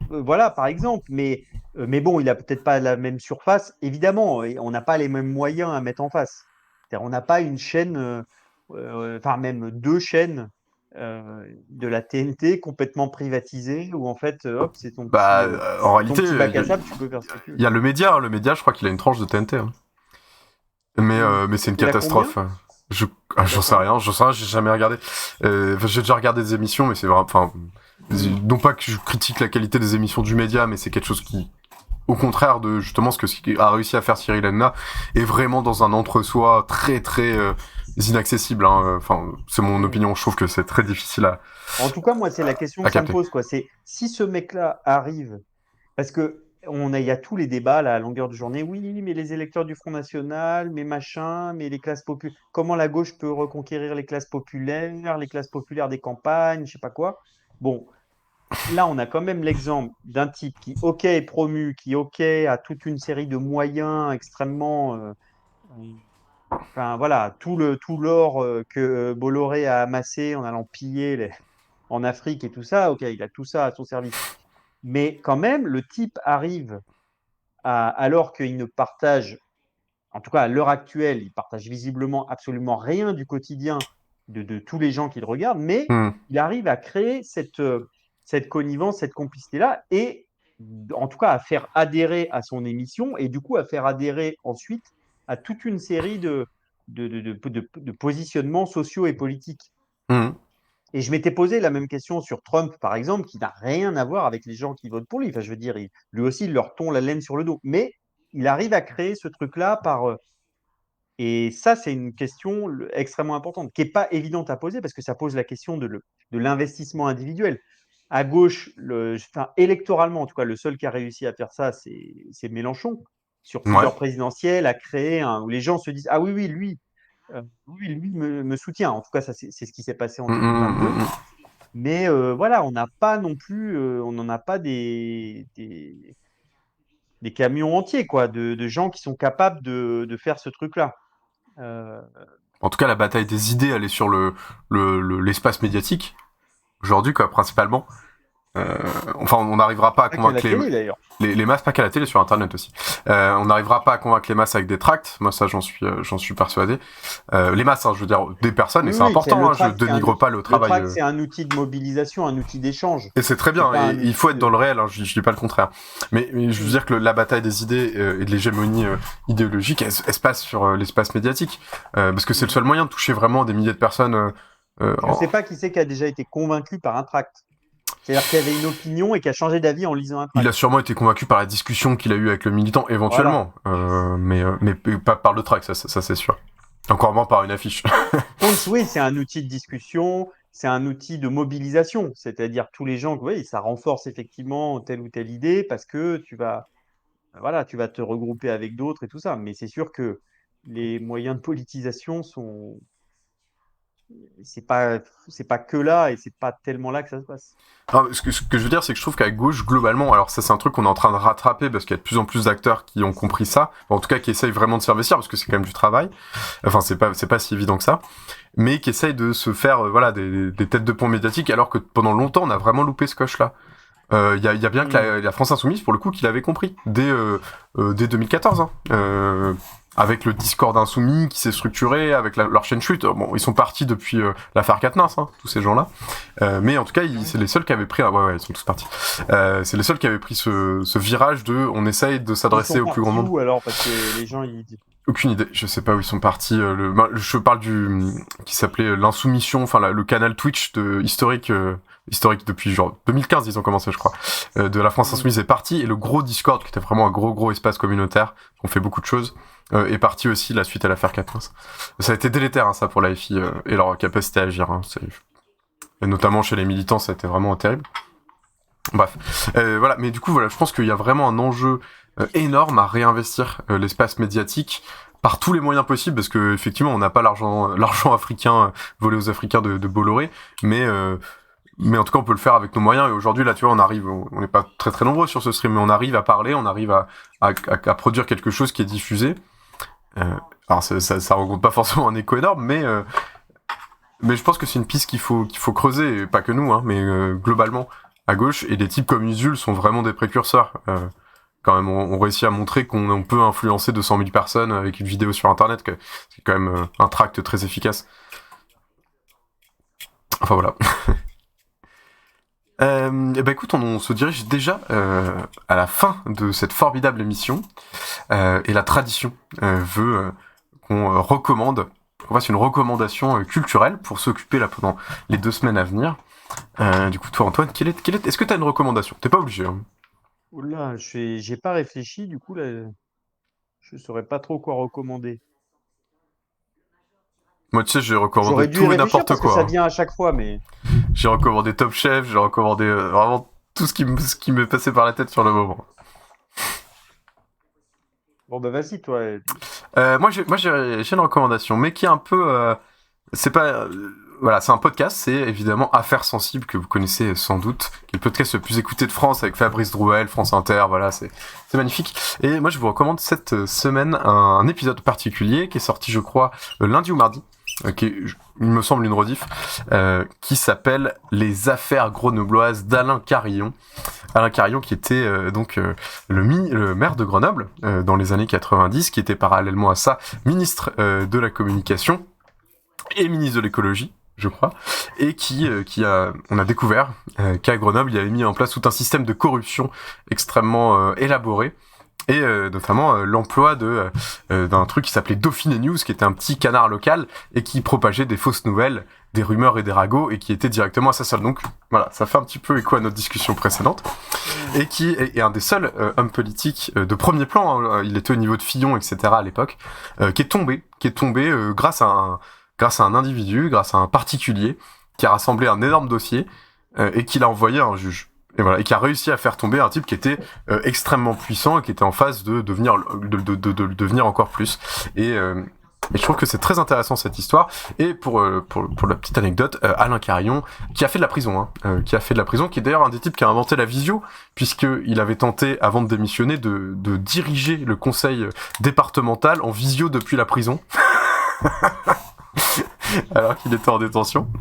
voilà, par exemple. Mais bon, il a peut-être pas la même surface, évidemment. Et on n'a pas les mêmes moyens à mettre en face. C'est-à-dire, on n'a pas une chaîne, enfin même deux chaînes. De la TNT complètement privatisée où en fait hop c'est ton en réalité petit bac à sable, tu peux faire ce que tu veux. Il y a le média je crois qu'il a une tranche de TNT hein. Mais c'est une catastrophe. J'en sais rien, j'ai jamais regardé. J'ai déjà regardé des émissions mais c'est vraiment non pas que je critique la qualité des émissions du média mais c'est quelque chose qui au contraire de justement ce que a réussi à faire Cyril Hanouna est vraiment dans un entre-soi très très inaccessible. Hein. Enfin, c'est mon opinion. Je trouve que c'est très difficile à. En tout cas, moi, c'est la question que ça me pose, quoi. C'est si ce mec-là arrive, parce que il y a tous les débats là, à longueur de journée. Oui, mais les électeurs du Front National, mais machin, mais les classes populaires. Comment la gauche peut reconquérir les classes populaires des campagnes, je sais pas quoi. Bon, là, on a quand même l'exemple d'un type qui, ok, est promu, qui, ok, a toute une série de moyens extrêmement. Enfin voilà, tout l'or que Bolloré a amassé en allant piller en Afrique et tout ça, ok, il a tout ça à son service. Mais quand même, le type arrive alors qu'il ne partage, en tout cas à l'heure actuelle, il partage visiblement absolument rien du quotidien de tous les gens qui le regardent, mais il arrive à créer cette connivence, cette complicité-là, et en tout cas à faire adhérer à son émission, et du coup à faire adhérer ensuite à toute une série de positionnements sociaux et politiques. Et je m'étais posé la même question sur Trump, par exemple, qui n'a rien à voir avec les gens qui votent pour lui. Enfin, je veux dire, lui aussi, il leur tond la laine sur le dos. Mais il arrive à créer ce truc-là et ça, c'est une question extrêmement importante, qui n'est pas évidente à poser, parce que ça pose la question de l'investissement individuel. À gauche, électoralement, en tout cas, le seul qui a réussi à faire ça, c'est Mélenchon, sur plusieurs présidentielles, à créer où les gens se disent « Ah oui, lui me soutient ». En tout cas, ça, c'est ce qui s'est passé en 2022. Mais voilà, on n'a pas non plus, on n'en a pas des camions entiers, quoi, de gens qui sont capables de faire ce truc-là. En tout cas, la bataille des idées, elle est sur l'espace médiatique aujourd'hui, quoi, principalement. Enfin, on n'arrivera pas à convaincre les masses, pas qu'à la télé, sur Internet aussi. On n'arrivera pas à convaincre les masses avec des tracts. Moi, ça, j'en suis persuadé. Les masses, je veux dire, des personnes, et c'est important. Je dénigre pas le travail. Le tract, c'est un outil de mobilisation, un outil d'échange. Et c'est très bien. Et il faut être dans le réel. Je dis pas le contraire. Mais je veux dire que la bataille des idées et de l'hégémonie idéologique, elle se passe sur l'espace médiatique, parce que c'est le seul moyen de toucher vraiment des milliers de personnes. Je ne sais pas qui c'est qui a déjà été convaincu par un tract. C'est-à-dire qu'il y avait une opinion et qui a changé d'avis en lisant un tract. Il a sûrement été convaincu par la discussion qu'il a eue avec le militant, éventuellement. Voilà. Mais pas par le tract, ça c'est sûr. Encore moins par une affiche. Donc oui, c'est un outil de discussion, c'est un outil de mobilisation. C'est-à-dire tous les gens, oui, ça renforce effectivement telle ou telle idée parce que tu vas te regrouper avec d'autres et tout ça. Mais c'est sûr que les moyens de politisation sont... C'est pas que là et c'est pas tellement là que ça se passe. Alors, ce que je veux dire, c'est que je trouve qu'à gauche, globalement, alors ça c'est un truc qu'on est en train de rattraper parce qu'il y a de plus en plus d'acteurs qui ont compris ça, en tout cas qui essayent vraiment de s'investir parce que c'est quand même du travail. Enfin, c'est pas si évident que ça, mais qui essayent de se faire des têtes de pont médiatiques alors que pendant longtemps on a vraiment loupé ce coche-là. Il y a bien que la France Insoumise, pour le coup, qui l'avait compris dès 2014. Avec le Discord insoumis qui s'est structuré, avec leur chaîne chute. Bon, ils sont partis depuis l'affaire Quatennens, tous ces gens-là. Mais en tout cas, c'est les seuls qui avaient pris... ouais, ils sont tous partis. C'est les seuls qui avaient pris ce virage de... On essaye de s'adresser au plus grand nombre. Où alors, parce que les gens, Aucune idée. Je sais pas où ils sont partis. Je parle qui s'appelait l'Insoumission, enfin le canal Twitch historique depuis genre 2015, ils ont commencé, je crois. De la France Insoumise est parti, et le gros Discord, qui était vraiment un gros espace communautaire, on fait beaucoup de choses, est parti aussi la suite à l'affaire Quatennens. Ça a été délétère, ça, pour la FI, et leur capacité à agir. Et notamment chez les militants, ça a été vraiment terrible. Bref. Voilà. Mais du coup, je pense qu'il y a vraiment un enjeu énorme à réinvestir l'espace médiatique par tous les moyens possibles, parce que effectivement, on n'a pas l'argent africain volé aux Africains de Bolloré, mais en tout cas, on peut le faire avec nos moyens. Et aujourd'hui, là, tu vois, on n'est pas très très nombreux sur ce stream, mais on arrive à parler, on arrive à produire quelque chose qui est diffusé. Alors, ça rencontre pas forcément un écho énorme, mais je pense que c'est une piste qu'il faut creuser, et pas que nous, mais globalement à gauche. Et des types comme Usul sont vraiment des précurseurs. Quand même, on réussit à montrer qu'on peut influencer 200 000 personnes avec une vidéo sur Internet, que c'est quand même un tract très efficace. Enfin voilà. Écoute, on se dirige déjà à la fin de cette formidable émission, et la tradition veut qu'on fasse une recommandation culturelle pour s'occuper là pendant les 2 semaines à venir. Du coup, toi, Antoine, est-ce que tu as une recommandation ? T'es pas obligé. Oula, j'ai pas réfléchi, du coup là, je saurais pas trop quoi recommander. Moi, tu sais, j'ai recommandé tout et n'importe parce quoi. Que ça vient à chaque fois, mais... J'ai recommandé Top Chef, j'ai recommandé vraiment tout ce qui m'est passé par la tête sur le moment. Bon, bah vas-y, toi. Moi, j'ai une recommandation, mais qui est un peu... c'est pas... voilà, c'est un podcast, c'est évidemment Affaires Sensibles, que vous connaissez sans doute, qui est le podcast le plus écouté de France, avec Fabrice Drouel, France Inter, voilà, c'est magnifique. Et moi, je vous recommande cette semaine un épisode particulier, qui est sorti, je crois, lundi ou mardi, qui est, il me semble, une rediff, qui s'appelle Les Affaires Grenobloises d'Alain Carillon. Alain Carillon, qui était le maire de Grenoble dans les années 90, qui était parallèlement à ça ministre de la Communication et ministre de l'Écologie, je crois, et on a découvert qu'à Grenoble, il avait mis en place tout un système de corruption extrêmement élaboré, et notamment l'emploi d'un truc qui s'appelait Dauphiné News, qui était un petit canard local, et qui propageait des fausses nouvelles, des rumeurs et des ragots, et qui était directement à sa salle. Donc voilà, ça fait un petit peu écho à notre discussion précédente, et qui est un des seuls hommes politiques de premier plan, il était au niveau de Fillon, etc. à l'époque, qui est tombé grâce à un individu, grâce à un particulier, qui a rassemblé un énorme dossier, et qui l'a envoyé à un juge. Et voilà, et qui a réussi à faire tomber un type qui était extrêmement puissant, et qui était en phase de devenir encore plus. Et je trouve que c'est très intéressant, cette histoire. Et pour la petite anecdote, Alain Carillon, qui a fait de la prison, qui est d'ailleurs un des types qui a inventé la visio, puisqu'il avait tenté, avant de démissionner, de diriger le conseil départemental en visio depuis la prison. Alors qu'il était en détention.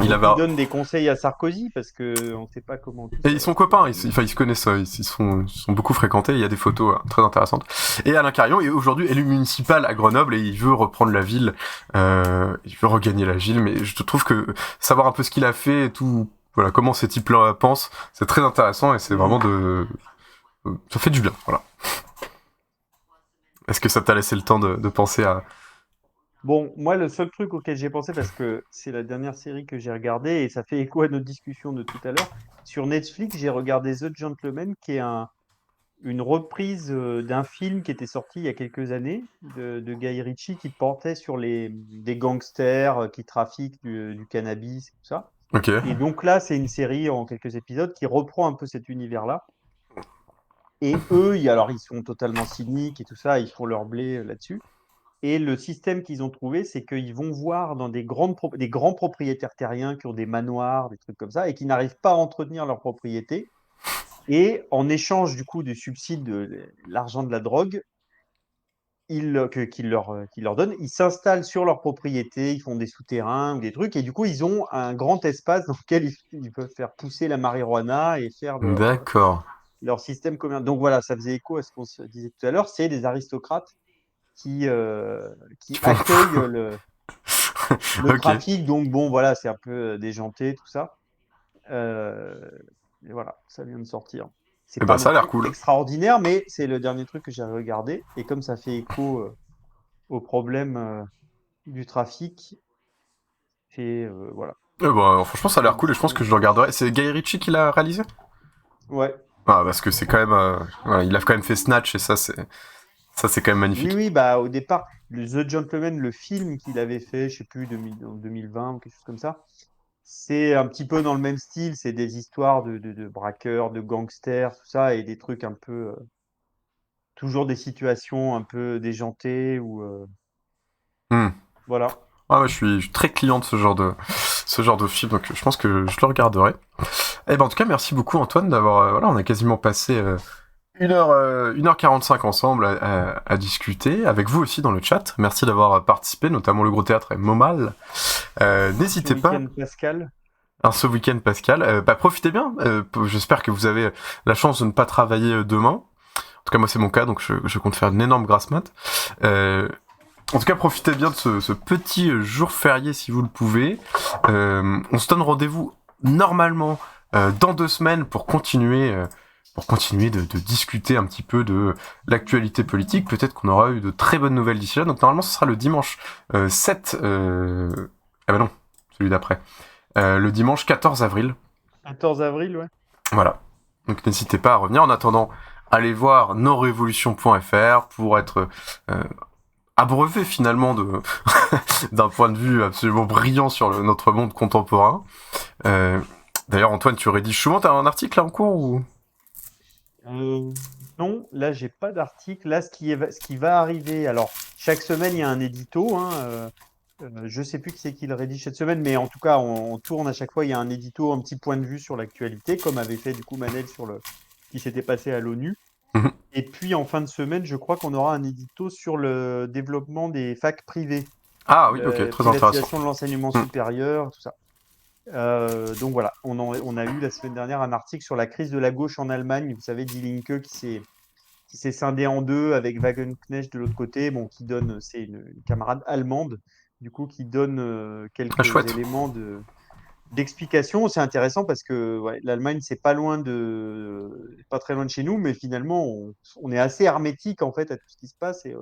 Il donne des conseils à Sarkozy parce que on sait pas comment. Et ils sont copains, ils se connaissent, ils sont beaucoup fréquentés. Il y a des photos très intéressantes. Et Alain Carion est aujourd'hui élu municipal à Grenoble et il veut reprendre la ville. Il veut regagner la ville, mais je trouve que savoir un peu ce qu'il a fait et tout, voilà, comment ces types-là pensent, c'est très intéressant et c'est vraiment ça fait du bien, voilà. Est-ce que ça t'a laissé le temps de penser à... Bon, moi, le seul truc auquel j'ai pensé, parce que c'est la dernière série que j'ai regardée, et ça fait écho à notre discussion de tout à l'heure, sur Netflix, j'ai regardé The Gentleman, qui est une reprise d'un film qui était sorti il y a quelques années, de Guy Ritchie, qui portait sur des gangsters qui trafiquent du cannabis, et tout ça. Ok. Et donc là, c'est une série en quelques épisodes qui reprend un peu cet univers-là. Et eux, ils sont totalement cyniques et tout ça, ils font leur blé là-dessus. Et le système qu'ils ont trouvé, c'est qu'ils vont voir dans des grands propriétaires terriens qui ont des manoirs, des trucs comme ça, et qui n'arrivent pas à entretenir leur propriété. Et en échange du coup du subside de l'argent de la drogue qu'ils leur donnent, ils s'installent sur leur propriété, ils font des souterrains ou des trucs, et du coup ils ont un grand espace dans lequel ils peuvent faire pousser la marijuana et faire D'accord. leur système commun. Donc voilà, ça faisait écho à ce qu'on se disait tout à l'heure, c'est des aristocrates qui accueillent le Ok. trafic. Donc bon, voilà, c'est un peu déjanté, tout ça. Et voilà, ça vient de sortir. C'est Eh pas ben, ça a non l'air plus cool. extraordinaire, mais c'est le dernier truc que j'ai regardé. Et comme ça fait écho au problème du trafic, et voilà. Eh ben, franchement, ça a l'air cool et je pense que je le regarderai. C'est Guy Ritchie qui l'a réalisé? Ouais. Ah, parce que c'est quand même... voilà, il a quand même fait Snatch et ça, c'est quand même magnifique. Oui, bah au départ, The Gentleman, le film qu'il avait fait, je sais plus, en 2020 ou quelque chose comme ça, c'est un petit peu dans le même style. C'est des histoires de braqueurs, de gangsters, tout ça, et des trucs un peu... toujours des situations un peu déjantées ou... Voilà. Ah ouais, je suis très client de ce genre de film, donc je pense que je le regarderai. Eh ben, en tout cas, merci beaucoup Antoine d'avoir... voilà, on a quasiment passé 1h45 ensemble à discuter, avec vous aussi dans le chat. Merci d'avoir participé, notamment le Gros Théâtre et Momal. N'hésitez pas... Pascal. Alors, ce week-end, Pascal, profitez bien. J'espère que vous avez la chance de ne pas travailler demain. En tout cas, moi, c'est mon cas, donc je compte faire une énorme grasse mat. En tout cas, profitez bien de ce petit jour férié si vous le pouvez. On se donne rendez-vous normalement dans 2 semaines pour continuer de discuter un petit peu de l'actualité politique. Peut-être qu'on aura eu de très bonnes nouvelles d'ici là. Donc normalement, ce sera le dimanche 7... Ah ben non, celui d'après. Le dimanche 14 avril. 14 avril, ouais. Voilà. Donc n'hésitez pas à revenir. En attendant, allez voir nosrevolutions.fr pour être abreuvé finalement d'un point de vue absolument brillant sur notre monde contemporain. D'ailleurs, Antoine, tu rédiges souvent, t'as un article là en cours ou... Non, là j'ai pas d'article. Là, ce qui va arriver, alors chaque semaine il y a un édito, je sais plus qui c'est qui le rédige cette semaine, mais en tout cas on tourne à chaque fois, il y a un édito, un petit point de vue sur l'actualité, comme avait fait du coup Manel sur ce qui s'était passé à l'ONU. Et puis en fin de semaine, je crois qu'on aura un édito sur le développement des facs privées. Ah oui, ok, très intéressant. De l'enseignement supérieur, tout ça. Donc voilà, on a eu la semaine dernière un article sur la crise de la gauche en Allemagne. Vous savez, Die Linke qui s'est scindé en deux avec Wagenknecht de l'autre côté. Bon, c'est une camarade allemande, du coup, qui donne quelques éléments d'explication. C'est intéressant parce que l'Allemagne, c'est pas très loin de chez nous, mais finalement, on est assez hermétique en fait à tout ce qui se passe et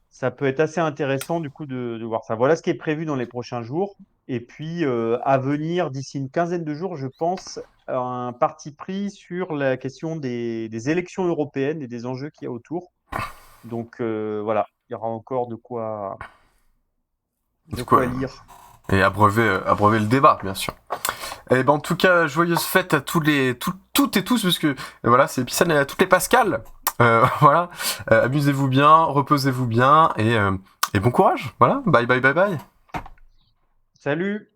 ça peut être assez intéressant du coup de voir ça. Voilà ce qui est prévu dans les prochains jours. Et puis à venir d'ici une quinzaine de jours, je pense, un parti pris sur la question des élections européennes et des enjeux qu'il y a autour. Donc voilà, il y aura encore de quoi lire. Et abreuver le débat, bien sûr. Et ben en tout cas, joyeuses fêtes à toutes et tous, parce que voilà, c'est Epicène et à toutes les Pascales. Voilà, amusez-vous bien, reposez-vous bien et bon courage. Voilà, bye bye bye bye. Salut.